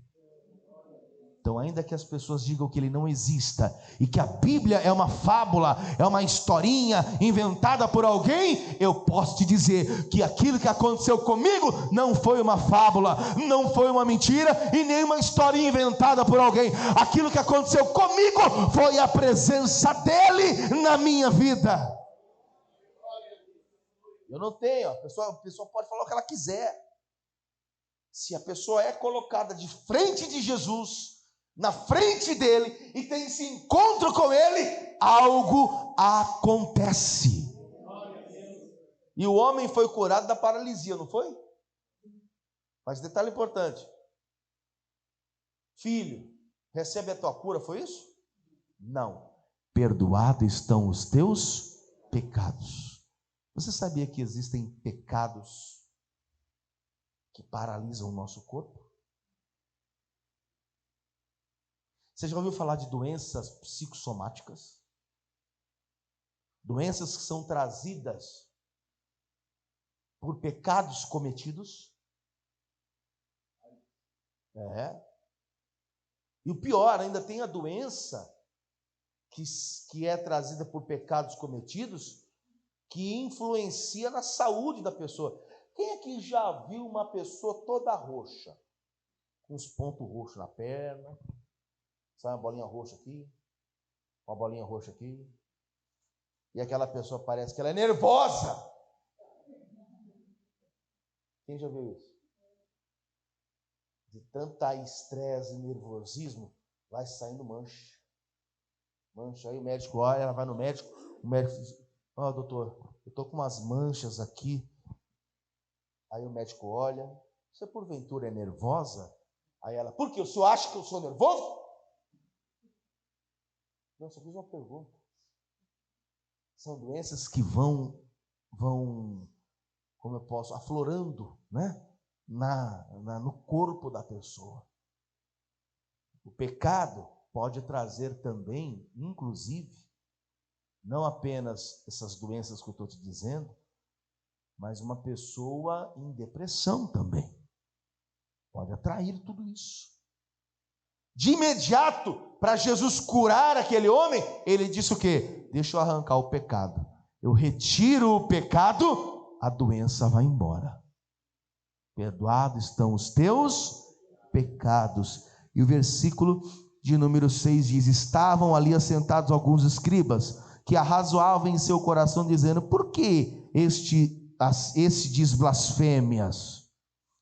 Então, ainda que as pessoas digam que ele não exista e que a Bíblia é uma fábula, é uma historinha inventada por alguém, eu posso te dizer que aquilo que aconteceu comigo não foi uma fábula, não foi uma mentira e nem uma historinha inventada por alguém. Aquilo que aconteceu comigo foi a presença dele na minha vida. Eu não tenho, a pessoa pode falar o que ela quiser. Se a pessoa é colocada de frente de Jesus, na frente dele, e tem esse encontro com ele, algo acontece. E o homem foi curado da paralisia, não foi? Mas detalhe importante: filho, recebe a tua cura, foi isso? Não. Perdoados estão os teus pecados. Você sabia que existem pecados que paralisam o nosso corpo? Você já ouviu falar de doenças psicossomáticas? Doenças que são trazidas por pecados cometidos? E o pior, ainda tem a doença que é trazida por pecados cometidos, que influencia na saúde da pessoa. Quem é que já viu uma pessoa toda roxa? Com uns pontos roxos na perna, sabe, uma bolinha roxa aqui, uma bolinha roxa aqui, e aquela pessoa parece que ela é nervosa. Quem já viu isso? De tanta estresse e nervosismo, vai saindo mancha. Mancha. Aí o médico olha, ela vai no médico, o médico diz: ó, doutor, eu estou com umas manchas aqui. Aí o médico olha: você porventura é nervosa? Aí ela: por quê? O senhor acha que eu sou nervoso? Não, só fiz uma pergunta. São doenças que vão, como eu posso, aflorando, né? No corpo da pessoa. O pecado pode trazer também, inclusive, não apenas essas doenças que eu estou te dizendo, mas uma pessoa em depressão também. Pode atrair tudo isso. De imediato, para Jesus curar aquele homem, ele disse o quê? Deixa eu arrancar o pecado. Eu retiro o pecado, a doença vai embora. Perdoados estão os teus pecados. E o versículo de número 6 diz: estavam ali assentados alguns escribas, que arrazoavam em seu coração, dizendo: por que este diz blasfêmias?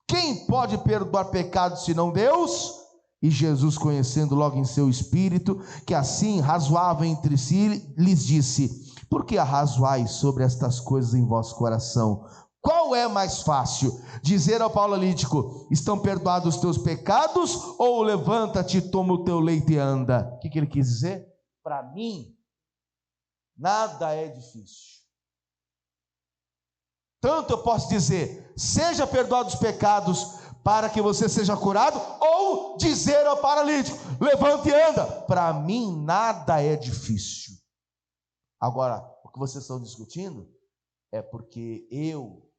Quem pode perdoar pecados senão Deus? E Jesus, conhecendo logo em seu espírito que assim razoavam entre si, lhes disse: por que arrazoais sobre estas coisas em vosso coração? Qual é mais fácil? Dizer ao paralítico: estão perdoados os teus pecados? Ou levanta-te, toma o teu leito e anda? O que ele quis dizer? Para mim, nada é difícil. Tanto eu posso dizer: seja perdoado os pecados para que você seja curado, ou dizer ao paralítico: levante e anda. Para mim nada é difícil. Agora, o que vocês estão discutindo é porque eu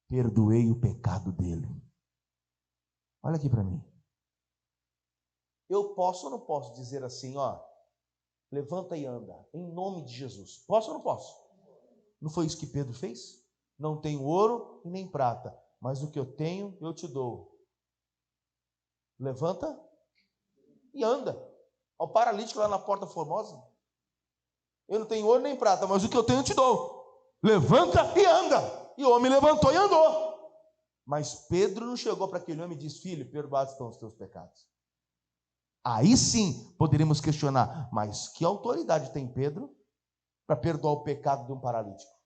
perdoei o pecado dele. Olha aqui para mim. Eu posso ou não posso dizer assim, ó: levanta e anda, em nome de Jesus? Posso ou não posso? Não foi isso que Pedro fez? Não tenho ouro e nem prata, mas o que eu tenho eu te dou. Levanta e anda. Ao paralítico lá na Porta Formosa: eu não tenho ouro nem prata, mas o que eu tenho eu te dou. Levanta e anda. E o homem levantou e andou. Mas Pedro não chegou para aquele homem e disse: filho, perdoados estão os teus pecados. Aí sim poderíamos questionar: mas que autoridade tem Pedro para perdoar o pecado de um paralítico?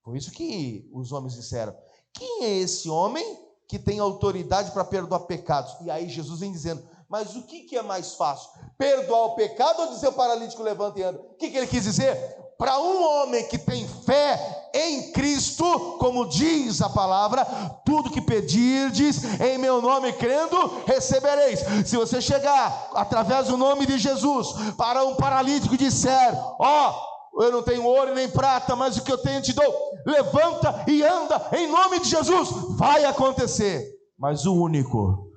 Foi isso que os homens disseram: quem é esse homem que tem autoridade para perdoar pecados? E aí Jesus vem dizendo: mas o que é mais fácil? Perdoar o pecado ou dizer ao paralítico: levanta e anda? O que ele quis dizer? Para um homem que tem fé em Cristo, como diz a palavra: tudo que pedirdes em meu nome crendo, recebereis. Se você chegar através do nome de Jesus para um paralítico e disser: ó, eu não tenho ouro nem prata, mas o que eu tenho te dou, levanta e anda em nome de Jesus, vai acontecer. Mas o único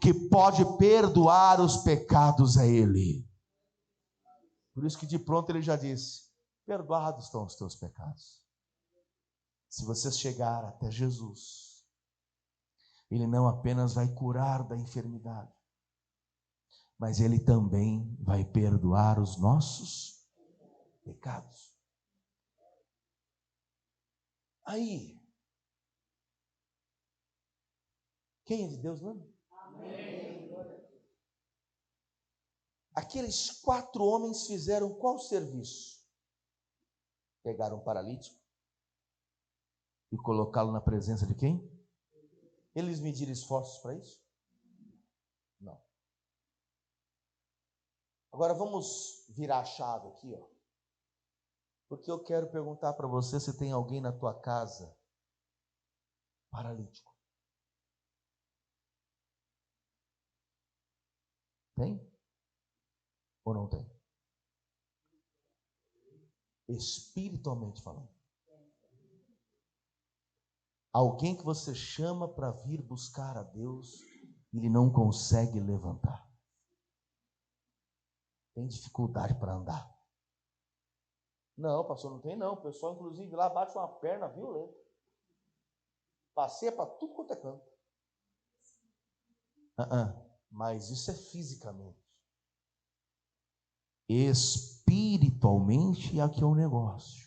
que pode perdoar os pecados é Ele. Por isso que de pronto ele já disse: perdoados estão os teus pecados. Se você chegar até Jesus, Ele não apenas vai curar da enfermidade, mas Ele também vai perdoar os nossos pecados. Aí, quem é de Deus, não? Amém. Aqueles 4 homens fizeram qual serviço? Pegaram um paralítico e colocá-lo na presença de quem? Eles mediram esforços para isso? Não. Agora vamos virar a chave aqui, ó. Porque eu quero perguntar para você se tem alguém na tua casa paralítico. Tem? Ou não tem? Espiritualmente falando. Alguém que você chama para vir buscar a Deus, ele não consegue levantar. Tem dificuldade para andar. Não, pastor, não tem não. O pessoal, inclusive, lá bate uma perna violenta. Passeia para tudo quanto é canto. Mas isso é fisicamente. Espiritualmente é que é um negócio.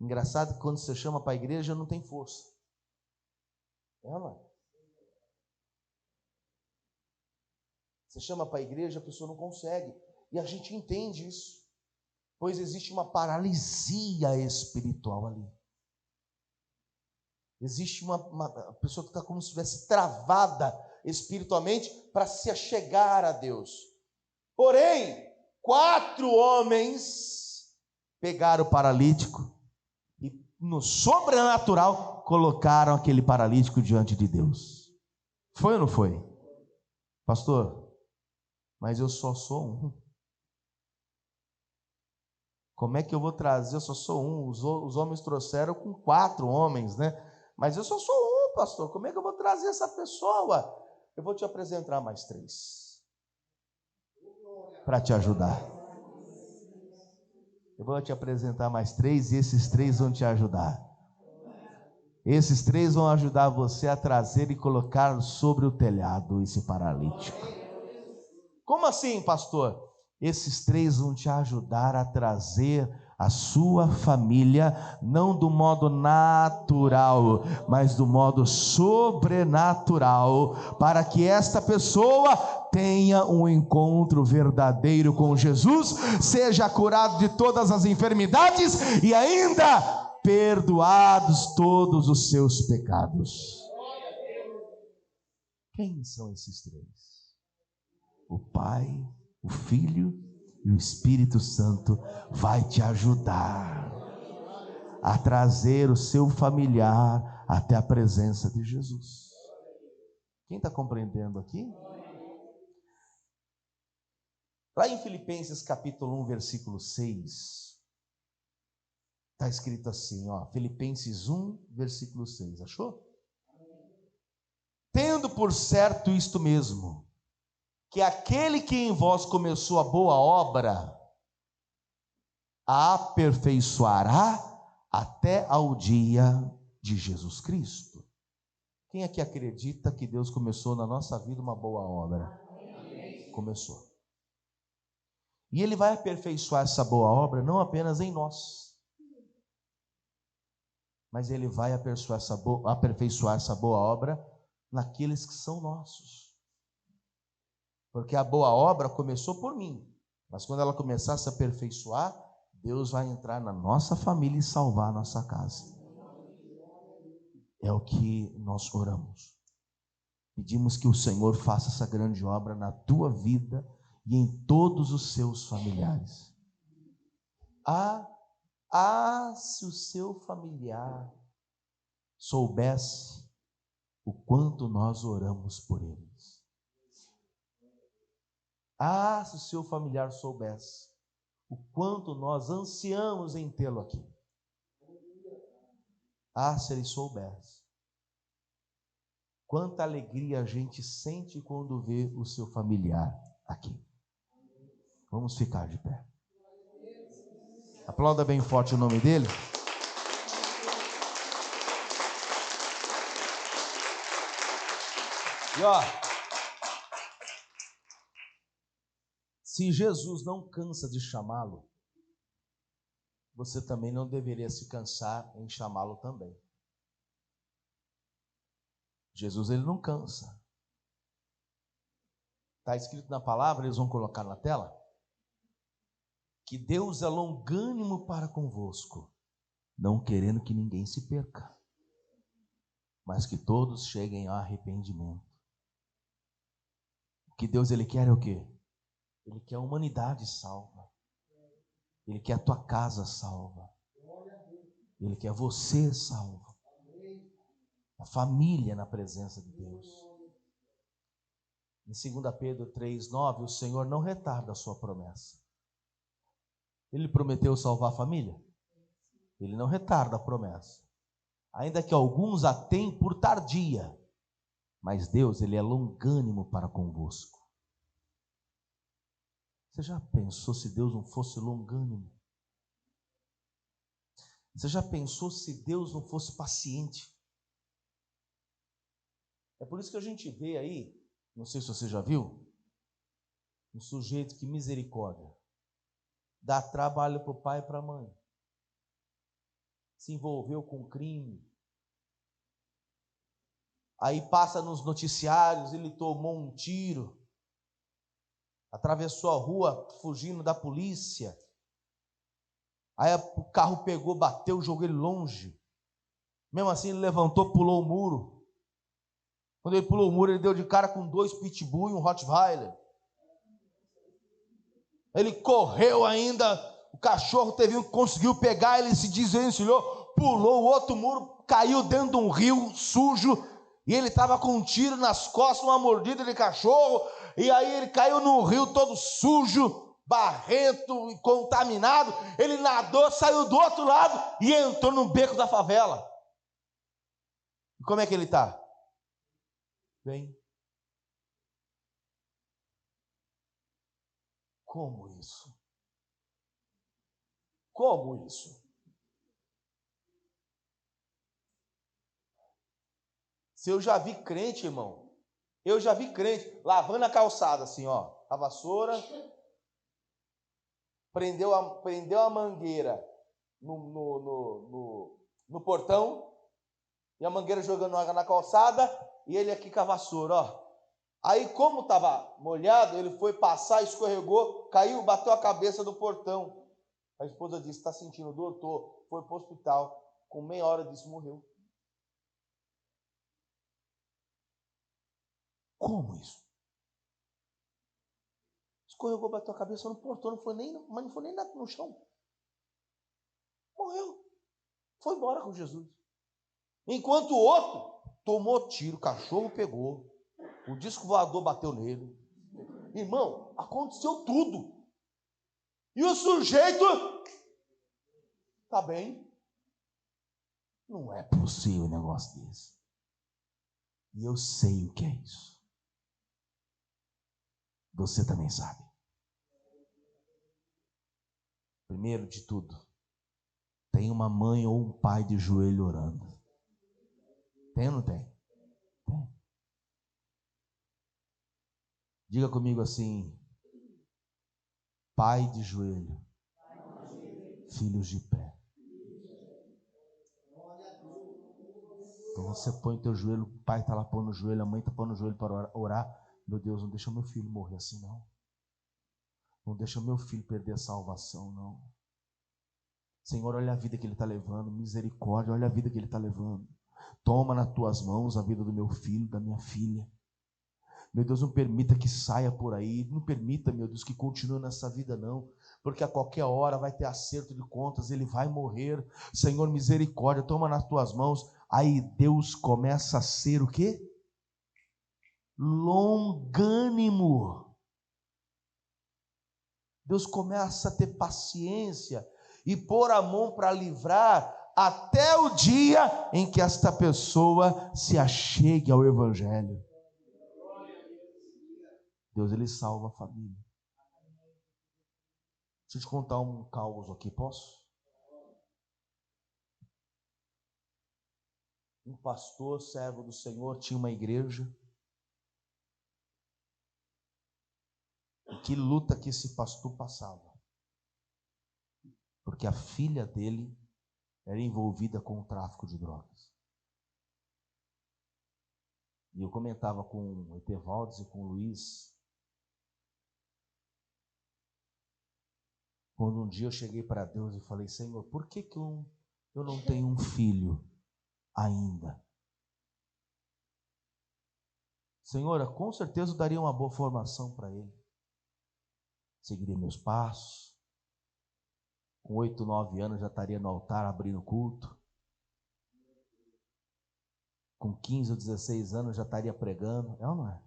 Engraçado que quando você chama para a igreja não tem força. É, mano. Você chama para a igreja, a pessoa não consegue. E a gente entende isso, pois existe uma paralisia espiritual ali. Existe uma pessoa que está como se estivesse travada espiritualmente para se achegar a Deus. Porém, 4 homens pegaram o paralítico e no sobrenatural colocaram aquele paralítico diante de Deus. Foi ou não foi? Pastor, mas eu só sou um. Como é que eu vou trazer? Eu só sou um. Os homens trouxeram com 4 homens, né? Mas eu só sou um, pastor. Como é que eu vou trazer essa pessoa? Eu vou te apresentar mais 3 para te ajudar. Eu vou te apresentar mais 3 e esses 3 vão te ajudar. Esses 3 vão ajudar você a trazer e colocar sobre o telhado esse paralítico. Como assim, pastor? Esses 3 vão te ajudar a trazer a sua família, não do modo natural, mas do modo sobrenatural, para que esta pessoa tenha um encontro verdadeiro com Jesus, seja curado de todas as enfermidades e ainda perdoados todos os seus pecados. Quem são esses 3? O Pai, o Filho e o Espírito Santo vai te ajudar a trazer o seu familiar até a presença de Jesus. Quem está compreendendo aqui? Lá em Filipenses capítulo 1, versículo 6, está escrito assim, ó, Filipenses 1, versículo 6, achou? Tendo por certo isto mesmo, que aquele que em vós começou a boa obra, a aperfeiçoará até ao dia de Jesus Cristo. Quem aqui acredita que Deus começou na nossa vida uma boa obra? Começou. E Ele vai aperfeiçoar essa boa obra não apenas em nós, mas Ele vai aperfeiçoar essa boa obra naqueles que são nossos. Porque a boa obra começou por mim, mas quando ela começar a se aperfeiçoar, Deus vai entrar na nossa família e salvar a nossa casa. É o que nós oramos. Pedimos que o Senhor faça essa grande obra na tua vida e em todos os seus familiares. Se o seu familiar soubesse o quanto nós oramos por eles. Se o seu familiar soubesse o quanto nós ansiamos em tê-lo aqui. Se ele soubesse. Quanta alegria a gente sente quando vê o seu familiar aqui. Vamos ficar de pé. Aplauda bem forte o nome dele. E se Jesus não cansa de chamá-lo, você também não deveria se cansar em chamá-lo também. Jesus, ele não cansa. Está escrito na palavra, eles vão colocar na tela, que Deus é longânimo para convosco, não querendo que ninguém se perca, mas que todos cheguem ao arrependimento. O que Deus ele quer é o quê? Ele quer a humanidade salva. Ele quer a tua casa salva. Ele quer você salvo. A família na presença de Deus. Em 2 Pedro 3,9, o Senhor não retarda a sua promessa. Ele prometeu salvar a família? Ele não retarda a promessa. Ainda que alguns a tenham por tardia, mas Deus, ele é longânimo para convosco. Você já pensou se Deus não fosse longânimo? Você já pensou se Deus não fosse paciente? É por isso que a gente vê aí, não sei se você já viu, um sujeito que misericórdia, dá trabalho para o pai e para a mãe, se envolveu com crime, aí passa nos noticiários, ele tomou um tiro, atravessou a rua fugindo da polícia. Aí o carro pegou, bateu, jogou ele longe. Mesmo assim ele levantou, pulou o muro. Quando ele pulou o muro, ele deu de cara com 2 pitbull e um Rottweiler. Ele correu ainda, o cachorro conseguiu pegar, ele se desvencilhou, pulou o outro muro, caiu dentro de um rio sujo, e ele estava com um tiro nas costas, uma mordida de cachorro, e aí ele caiu no rio todo sujo, barrento e contaminado. Ele nadou, saiu do outro lado e entrou no beco da favela. E como é que ele está? Bem. Como isso? Como isso? Se eu já vi crente, irmão, eu já vi crente lavando a calçada assim, ó, a vassoura, prendeu a mangueira no portão, e a mangueira jogando água na calçada, e ele aqui com a vassoura, ó. Aí, como estava molhado, ele foi passar, escorregou, caiu, bateu a cabeça no portão. A esposa disse: está sentindo dor? Tô. Foi para o hospital. Com meia hora disso, morreu. Como isso? Escorregou, bateu a cabeça no portão, mas não foi nem no chão. Morreu. Foi embora com Jesus. Enquanto o outro tomou tiro, o cachorro pegou, o disco voador bateu nele. Irmão, aconteceu tudo. E o sujeito está bem. Não é possível um negócio desse. E eu sei o que é isso. Você também sabe. Primeiro de tudo, tem uma mãe ou um pai de joelho orando. Tem ou não tem? Tem. Diga comigo assim: pai de joelho, filhos de pé. Então você põe o teu joelho, o pai está lá pondo o joelho, a mãe está pondo o joelho para orar. Meu Deus, não deixa meu filho morrer assim, não. Não deixa meu filho perder a salvação, não. Senhor, olha a vida que ele está levando, misericórdia, olha a vida que ele está levando. Toma nas tuas mãos a vida do meu filho, da minha filha. Meu Deus, não permita que saia por aí, não permita, meu Deus, que continue nessa vida, não. Porque a qualquer hora vai ter acerto de contas, ele vai morrer. Senhor, misericórdia, toma nas tuas mãos. Aí Deus começa a ser o quê? Longânimo. Deus começa a ter paciência e pôr a mão para livrar até o dia em que esta pessoa se achegue ao Evangelho. Deus, ele salva a família. Deixa eu te contar um caos aqui, posso? Um pastor, servo do Senhor, tinha uma igreja. E que luta que esse pastor passava. Porque a filha dele era envolvida com o tráfico de drogas. E eu comentava com o Etevaldes e com o Luiz. Quando um dia eu cheguei para Deus e falei: Senhor, por que eu não tenho um filho ainda? Senhor, com certeza eu daria uma boa formação para ele. Seguiria meus passos. Com 8, 9 anos já estaria no altar abrindo culto. Com 15 ou 16 anos já estaria pregando. É ou não é?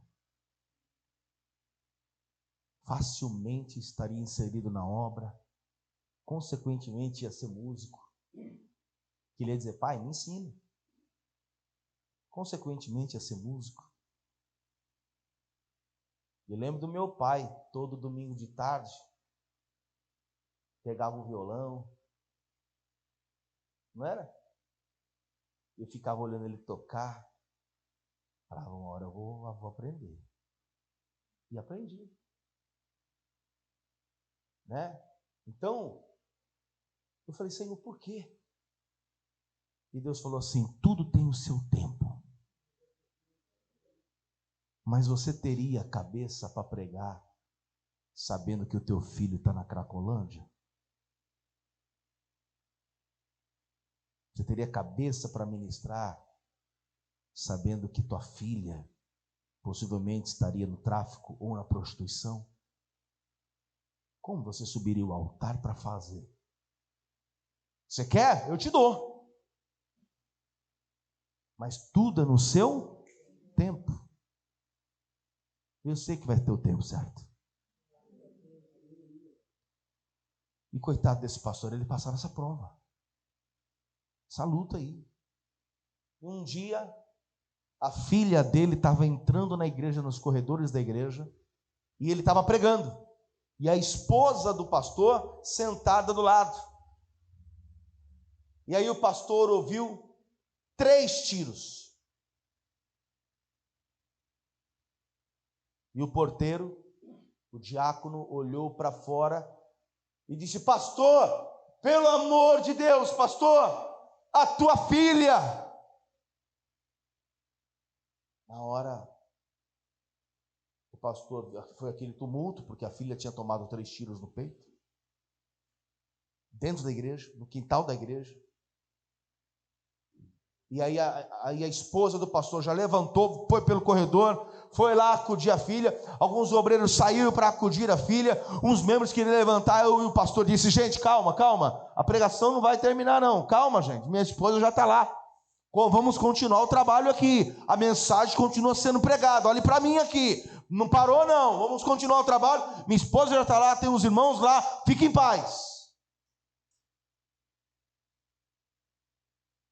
Facilmente estaria inserido na obra. Consequentemente ia ser músico. Queria dizer: pai, me ensina. Consequentemente ia ser músico. Eu lembro do meu pai, todo domingo de tarde, pegava o violão, não era? Eu ficava olhando ele tocar, falava: uma hora eu vou aprender. E aprendi. Né? Então, eu falei: Senhor, por quê? E Deus falou assim: tudo tem o seu tempo. Mas você teria cabeça para pregar sabendo que o teu filho está na Cracolândia? Você teria cabeça para ministrar, sabendo que tua filha possivelmente estaria no tráfico ou na prostituição? Como você subiria o altar para fazer? Você quer? Eu te dou. Mas tudo é no seu tempo. Eu sei que vai ter o tempo certo. E coitado desse pastor, ele passava essa prova, essa luta aí. Um dia, a filha dele estava entrando na igreja, nos corredores da igreja, e ele estava pregando. E a esposa do pastor sentada do lado. E aí o pastor ouviu 3 tiros. E o porteiro, o diácono, olhou para fora e disse: pastor, pelo amor de Deus, pastor, a tua filha. Na hora, o pastor, foi aquele tumulto, porque a filha tinha tomado 3 tiros no peito, dentro da igreja, no quintal da igreja. E aí a esposa do pastor já levantou, foi pelo corredor, foi lá acudir a filha. Alguns obreiros saíram para acudir a filha. Uns membros queriam levantar, e o pastor disse: gente, calma, a pregação não vai terminar não, calma gente, minha esposa já está lá. Vamos continuar o trabalho aqui, a mensagem continua sendo pregada, olhe para mim aqui, não parou não, vamos continuar o trabalho, minha esposa já está lá, tem os irmãos lá, fique em paz.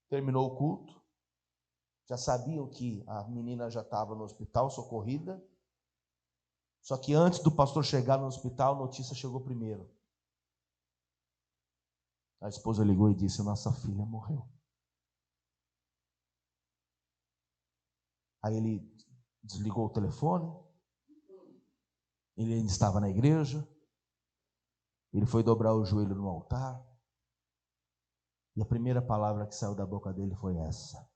Terminou o culto, já sabiam que a menina já estava no hospital, socorrida, só que antes do pastor chegar no hospital, a notícia chegou primeiro. A esposa ligou e disse: nossa filha morreu. Aí ele desligou o telefone, ele ainda estava na igreja, ele foi dobrar o joelho no altar, e a primeira palavra que saiu da boca dele foi essa: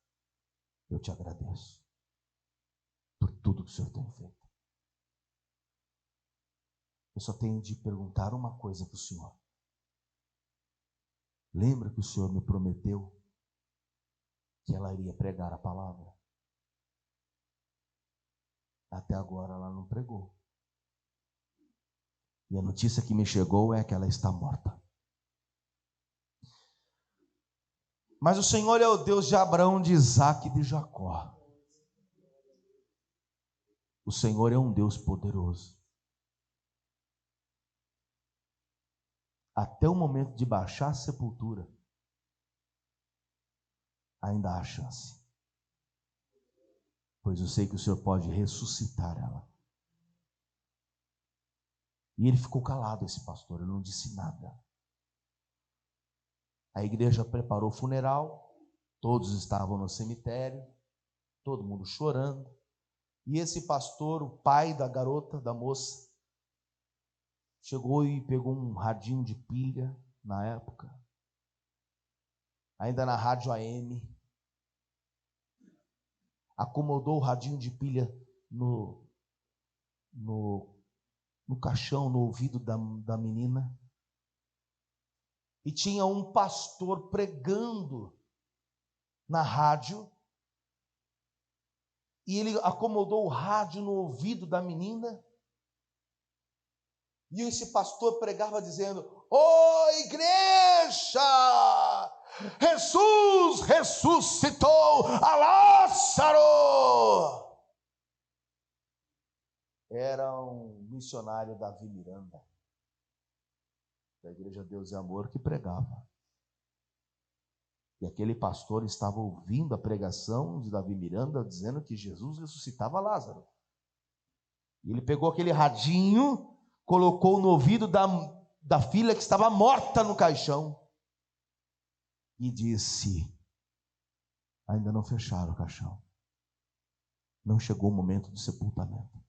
eu te agradeço por tudo que o Senhor tem feito. Eu só tenho de perguntar uma coisa para o Senhor. Lembra que o Senhor me prometeu que ela iria pregar a palavra? Até agora ela não pregou. E a notícia que me chegou é que ela está morta. Mas o Senhor é o Deus de Abraão, de Isaac e de Jacó. O Senhor é um Deus poderoso. Até o momento de baixar a sepultura, ainda há chance. Pois eu sei que o Senhor pode ressuscitar ela. E ele ficou calado, esse pastor, ele não disse nada. A igreja preparou o funeral, todos estavam no cemitério, todo mundo chorando. E esse pastor, o pai da garota, da moça, chegou e pegou um radinho de pilha, na época, ainda na rádio AM, acomodou o radinho de pilha no caixão, no ouvido da menina, e tinha um pastor pregando na rádio, e ele acomodou o rádio no ouvido da menina, e esse pastor pregava dizendo: ô igreja, Jesus ressuscitou a Lázaro. Era um missionário, Davi Miranda, da Igreja Deus e Amor, que pregava. E aquele pastor estava ouvindo a pregação de Davi Miranda, dizendo que Jesus ressuscitava Lázaro. E ele pegou aquele radinho, colocou no ouvido da filha que estava morta no caixão, e disse: ainda não fecharam o caixão, não chegou o momento do sepultamento,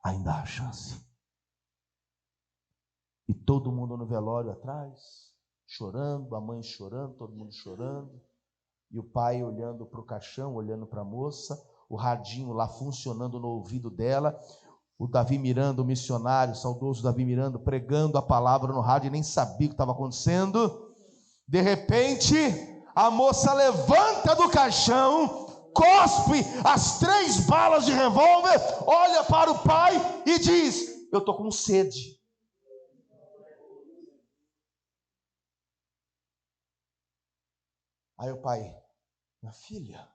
ainda há chance. E todo mundo no velório atrás, chorando, a mãe chorando, todo mundo chorando, e o pai olhando para o caixão, olhando para a moça, o radinho lá funcionando no ouvido dela. o Davi Miranda, o missionário, o saudoso Davi Miranda, pregando a palavra no rádio e nem sabia o que estava acontecendo. De repente, a moça levanta do caixão, cospe as 3 balas de revólver, olha para o pai e diz: eu estou com sede. Aí o pai: minha filha,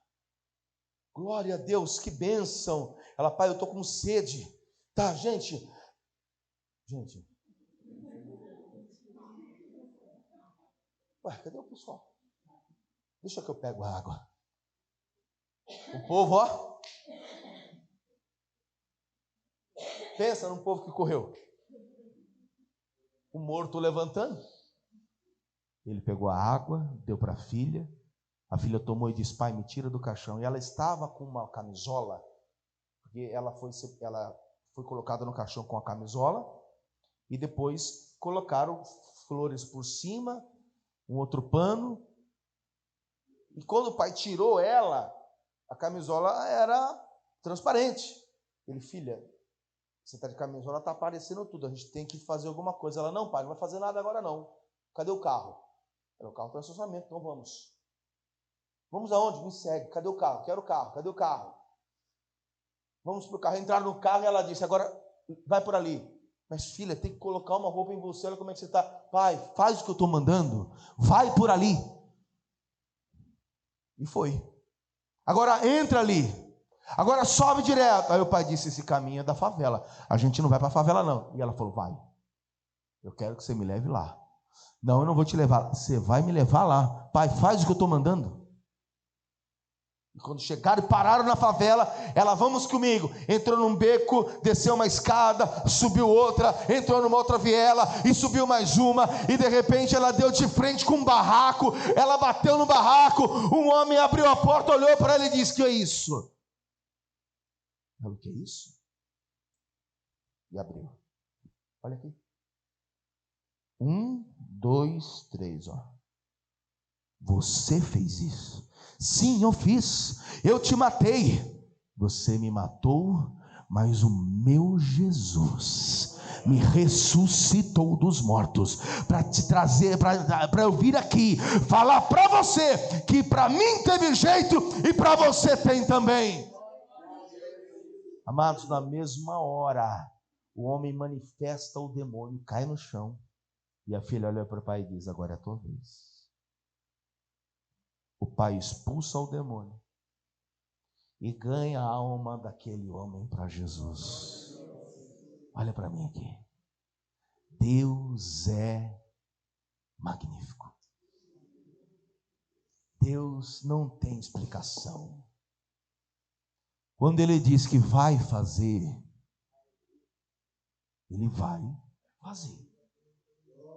glória a Deus, que bênção. Ela: pai, eu estou com sede. Tá, gente. Ué, cadê o pessoal? Deixa que eu pego a água. O povo, ó. Pensa num povo que correu. O morto levantando. Ele pegou a água, deu para a filha filha tomou e disse: pai, me tira do caixão. E ela estava com uma camisola, porque ela foi colocada no caixão com a camisola, e depois colocaram flores por cima, um outro pano, e quando o pai tirou ela, a camisola era transparente. Ele: filha, você está de camisola, está aparecendo tudo, a gente tem que fazer alguma coisa. Ela: não, pai, não vai fazer nada agora não. Cadê o carro? O carro está em estacionamento, então vamos. Vamos aonde? Me segue. Cadê o carro? Quero o carro. Cadê o carro? Vamos para o carro. Entraram no carro e ela disse: agora vai por ali. Mas filha, tem que colocar uma roupa em você. Olha como é que você está. Pai, faz o que eu estou mandando. Vai por ali. E foi. Agora entra ali. Agora sobe direto. Aí o pai disse: esse caminho é da favela. A gente não vai para a favela não. E ela falou: vai. Eu quero que você me leve lá. Não, eu não vou te levar. Você vai me levar lá. Pai, faz o que eu estou mandando. E quando chegaram e pararam na favela, ela: vamos comigo. Entrou num beco, desceu uma escada, subiu outra, entrou numa outra viela e subiu mais uma. E de repente ela deu de frente com um barraco. Ela bateu no barraco. Um homem abriu a porta, olhou para ela e disse: que é isso? Ela: o que é isso? E abriu. Olha aqui. 1, 2, 3, ó. Você fez isso? Sim, eu fiz. Eu te matei. Você me matou, mas o meu Jesus me ressuscitou dos mortos para te trazer, para eu vir aqui falar para você que para mim teve jeito e para você tem também. Amados, na mesma hora o homem manifesta o demônio, cai no chão, e a filha olha para o pai e diz: agora é a tua vez. O pai expulsa o demônio e ganha a alma daquele homem para Jesus. Olha para mim aqui. Deus é magnífico. Deus não tem explicação. Quando Ele diz que vai fazer, Ele vai fazer.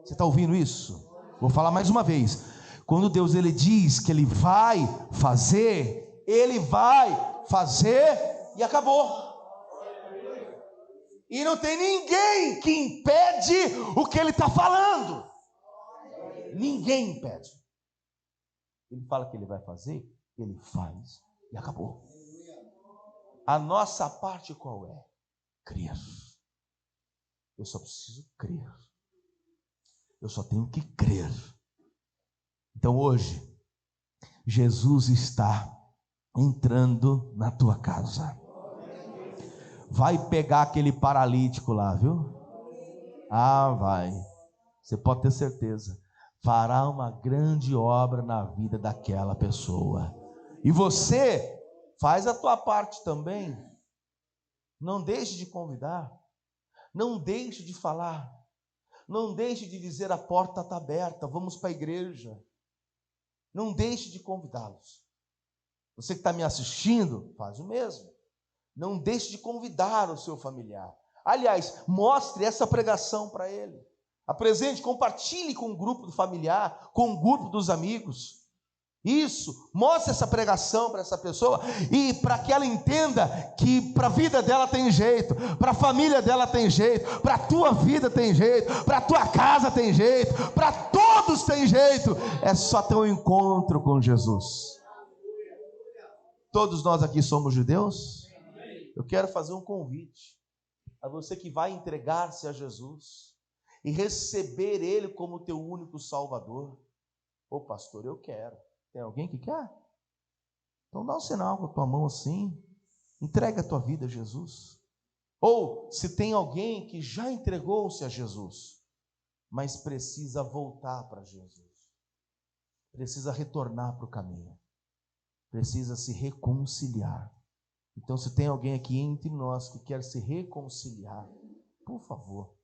Você está ouvindo isso? Vou falar mais uma vez. Quando Deus Ele diz que Ele vai fazer, Ele vai fazer e acabou. E não tem ninguém que impede o que Ele está falando. Ninguém impede. Ele fala que Ele vai fazer, Ele faz e acabou. A nossa parte qual é? Crer. Eu só preciso crer. Eu só tenho que crer. Então hoje, Jesus está entrando na tua casa. Vai pegar aquele paralítico lá, viu? Ah, vai. Você pode ter certeza. Fará uma grande obra na vida daquela pessoa. E você faz a tua parte também. Não deixe de convidar. Não deixe de falar. Não deixe de dizer: a porta está aberta, vamos para a igreja. Não deixe de convidá-los. Você que está me assistindo, faz o mesmo. Não deixe de convidar o seu familiar. Aliás, mostre essa pregação para ele. Apresente, compartilhe com o grupo do familiar, com o grupo dos amigos. Isso, mostre essa pregação para essa pessoa, e para que ela entenda que para a vida dela tem jeito, para a família dela tem jeito, para a tua vida tem jeito, para a tua casa tem jeito, para todos tem jeito. É só ter um encontro com Jesus. Todos nós aqui somos judeus. Eu quero fazer um convite. a você que vai entregar-se a Jesus e receber Ele como teu único Salvador. Ô pastor, eu quero. Tem alguém que quer? Então dá um sinal com a tua mão assim, entrega a tua vida a Jesus. Ou se tem alguém que já entregou-se a Jesus, mas precisa voltar para Jesus, precisa retornar para o caminho, precisa se reconciliar. Então, se tem alguém aqui entre nós que quer se reconciliar, por favor,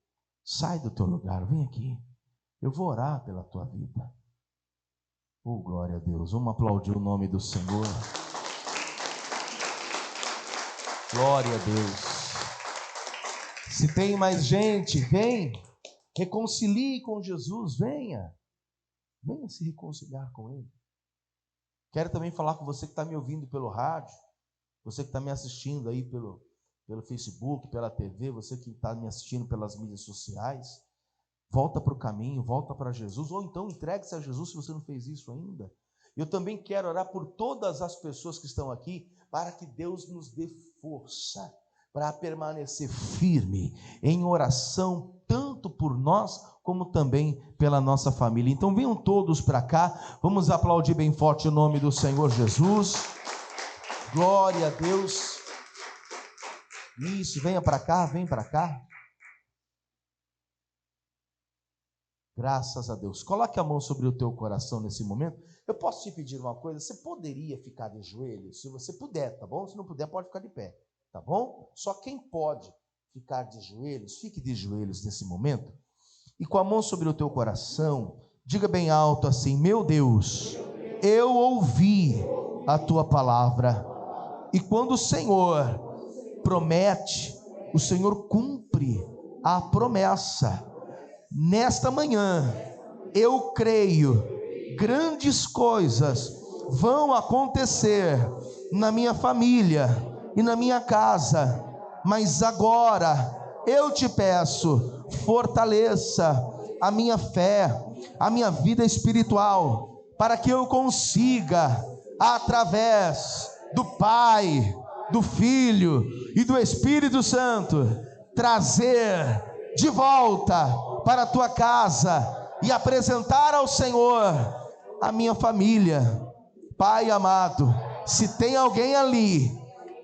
sai do teu lugar, vem aqui. Eu vou orar pela tua vida. Oh, glória a Deus. Vamos aplaudir o nome do Senhor. Glória a Deus. Se tem mais gente, vem. Reconcilie com Jesus, venha. Venha se reconciliar com Ele. Quero também falar com você que está me ouvindo pelo rádio, você que está me assistindo aí pelo Facebook, pela TV, você que está me assistindo pelas mídias sociais. Volta para o caminho, volta para Jesus, ou então entregue-se a Jesus se você não fez isso ainda. Eu também quero orar por todas as pessoas que estão aqui, para que Deus nos dê força para permanecer firme em oração, tanto por nós, como também pela nossa família. Então venham todos para cá, vamos aplaudir bem forte o nome do Senhor Jesus. Glória a Deus. Isso, venha para cá, vem para cá. Graças a Deus. Coloque a mão sobre o teu coração nesse momento. Eu posso te pedir uma coisa? Você poderia ficar de joelhos? Se você puder, tá bom? Se não puder, pode ficar de pé, tá bom? Só quem pode ficar de joelhos, fique de joelhos nesse momento. E com a mão sobre o teu coração, diga bem alto assim: meu Deus, eu ouvi a tua palavra. E quando o Senhor promete, o Senhor cumpre a promessa. Nesta manhã, eu creio, grandes coisas vão acontecer na minha família e na minha casa, mas agora eu te peço, fortaleça a minha fé, a minha vida espiritual, para que eu consiga, através do Pai, do Filho e do Espírito Santo, trazer de volta para a tua casa e apresentar ao Senhor a minha família. Pai amado, se tem alguém ali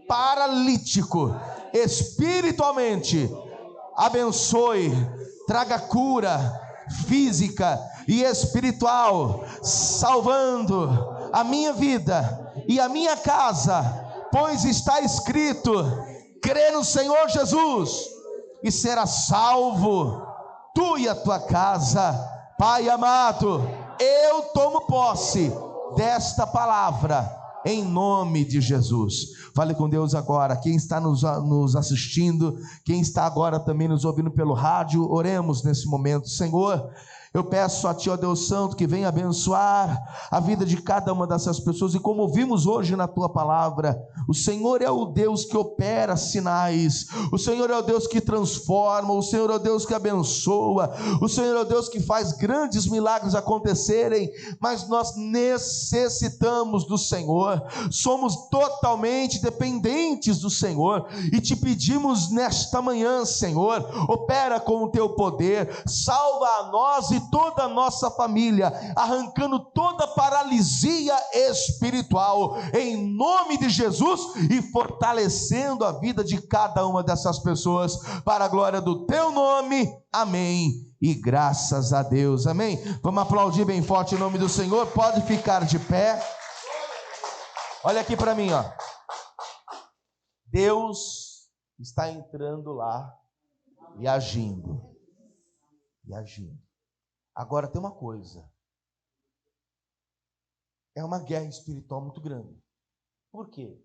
paralítico espiritualmente, abençoe, traga cura física e espiritual, salvando a minha vida e a minha casa, pois está escrito: crê no Senhor Jesus e será salvo, tu e a tua casa. Pai amado, eu tomo posse desta palavra, em nome de Jesus. Fale com Deus agora. Quem está nos assistindo, quem está agora também nos ouvindo pelo rádio, oremos nesse momento. Senhor, eu peço a Ti, ó Deus Santo, que venha abençoar a vida de cada uma dessas pessoas. E como vimos hoje na Tua palavra, o Senhor é o Deus que opera sinais, o Senhor é o Deus que transforma, o Senhor é o Deus que abençoa, o Senhor é o Deus que faz grandes milagres acontecerem. Mas nós necessitamos do Senhor, somos totalmente dependentes do Senhor, e Te pedimos nesta manhã, Senhor, opera com o Teu poder, salva a nós e toda a nossa família, arrancando toda paralisia espiritual, em nome de Jesus, e fortalecendo a vida de cada uma dessas pessoas, para a glória do Teu nome, amém, e graças a Deus, amém. Vamos aplaudir bem forte o nome do Senhor. Pode ficar de pé. Olha aqui para mim, ó. Deus está entrando lá e agindo, Agora tem uma coisa, é uma guerra espiritual muito grande. Por quê?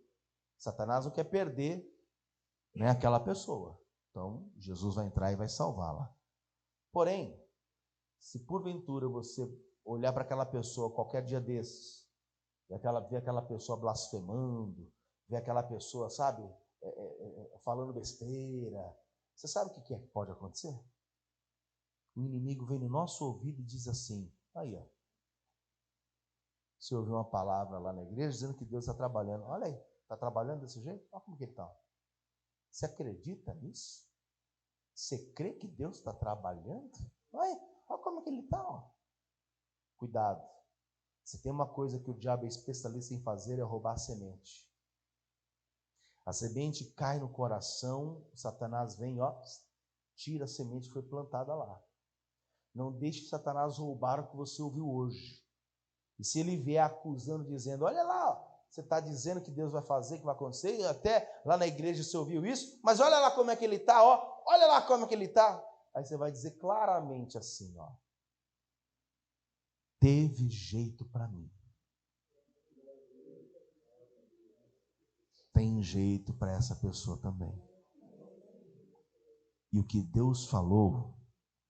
Satanás não quer perder, né, aquela pessoa. Então Jesus vai entrar e vai salvá-la. Porém, se porventura você olhar para aquela pessoa qualquer dia desses, ver aquela pessoa blasfemando, ver aquela pessoa, sabe, falando besteira, você sabe o que pode acontecer? O inimigo vem no nosso ouvido e diz assim: aí ó, você ouviu uma palavra lá na igreja dizendo que Deus está trabalhando, olha aí, está trabalhando desse jeito? Olha como que ele está. Você acredita nisso? Você crê que Deus está trabalhando? Olha como é que ele está. Cuidado. Se tem uma coisa que o diabo é especialista em fazer, é roubar a semente. A semente cai no coração, Satanás vem, tira a semente que foi plantada lá. Não deixe Satanás roubar o que você ouviu hoje. E se ele vier acusando, dizendo, olha lá, você está dizendo que Deus vai fazer, que vai acontecer, até lá na igreja você ouviu isso, mas olha lá como é que ele está, olha lá como é que ele está. Aí você vai dizer claramente assim, teve jeito para mim. Tem jeito para essa pessoa também. E o que Deus falou,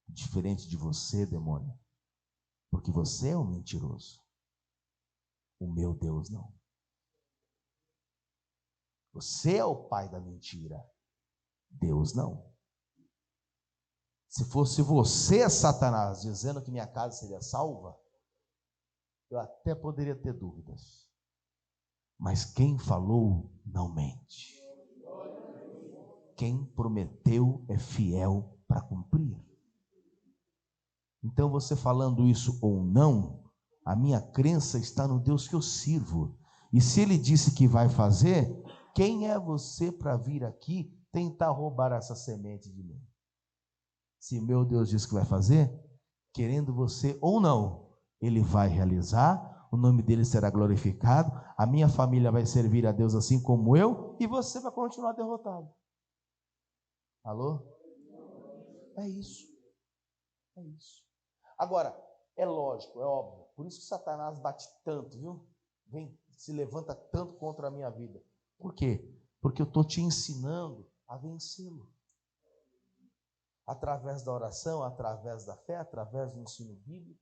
diferente de você, demônio, porque você é um mentiroso. O meu Deus não. Você é o pai da mentira. Deus não. Se fosse você, Satanás, dizendo que minha casa seria salva, eu até poderia ter dúvidas. Mas quem falou não mente. Quem prometeu é fiel para cumprir. Então, você falando isso ou não, a minha crença está no Deus que eu sirvo. E se Ele disse que vai fazer, quem é você para vir aqui tentar roubar essa semente de mim? Se meu Deus diz que vai fazer, querendo você ou não, Ele vai realizar, o nome dele será glorificado, a minha família vai servir a Deus assim como eu, e você vai continuar derrotado. Alô? É isso. É isso. Agora, é lógico, é óbvio, por isso que Satanás bate tanto, viu? Se levanta tanto contra a minha vida. Por quê? Porque eu estou te ensinando a vencê-lo. Através da oração, através da fé, através do ensino bíblico.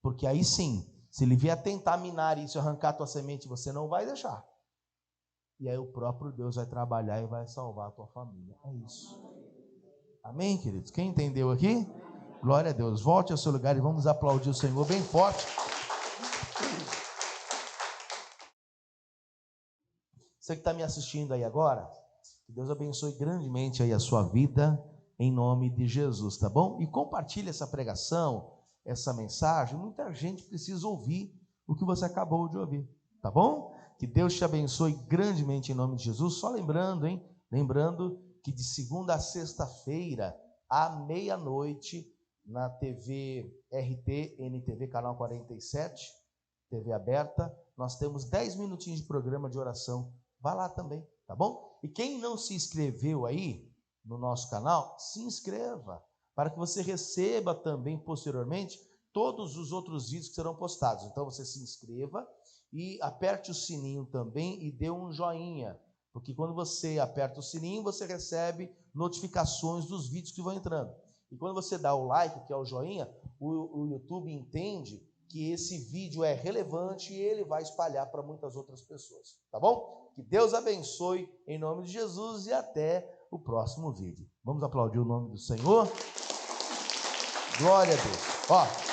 Porque aí sim, se ele vier tentar minar isso, arrancar a tua semente, você não vai deixar. E aí o próprio Deus vai trabalhar e vai salvar a tua família. É isso. Amém, queridos? Quem entendeu aqui? Glória a Deus. Volte ao seu lugar e vamos aplaudir o Senhor bem forte. Você que está me assistindo aí agora, que Deus abençoe grandemente aí a sua vida, em nome de Jesus, tá bom? E compartilhe essa pregação, essa mensagem. Muita gente precisa ouvir o que você acabou de ouvir, tá bom? Que Deus te abençoe grandemente em nome de Jesus. Só lembrando, Lembrando que de segunda a sexta-feira, à meia-noite, na TV RT, NTV, canal 47, TV aberta, nós temos 10 minutinhos de programa de oração. Vá lá também, tá bom? E quem não se inscreveu aí no nosso canal, se inscreva, para que você receba também posteriormente todos os outros vídeos que serão postados. Então você se inscreva e aperte o sininho também e dê um joinha, porque quando você aperta o sininho, você recebe notificações dos vídeos que vão entrando. E quando você dá o like, que é o joinha, o YouTube entende que esse vídeo é relevante e ele vai espalhar para muitas outras pessoas, tá bom? Que Deus abençoe em nome de Jesus e até o próximo vídeo. Vamos aplaudir o nome do Senhor? Glória a Deus.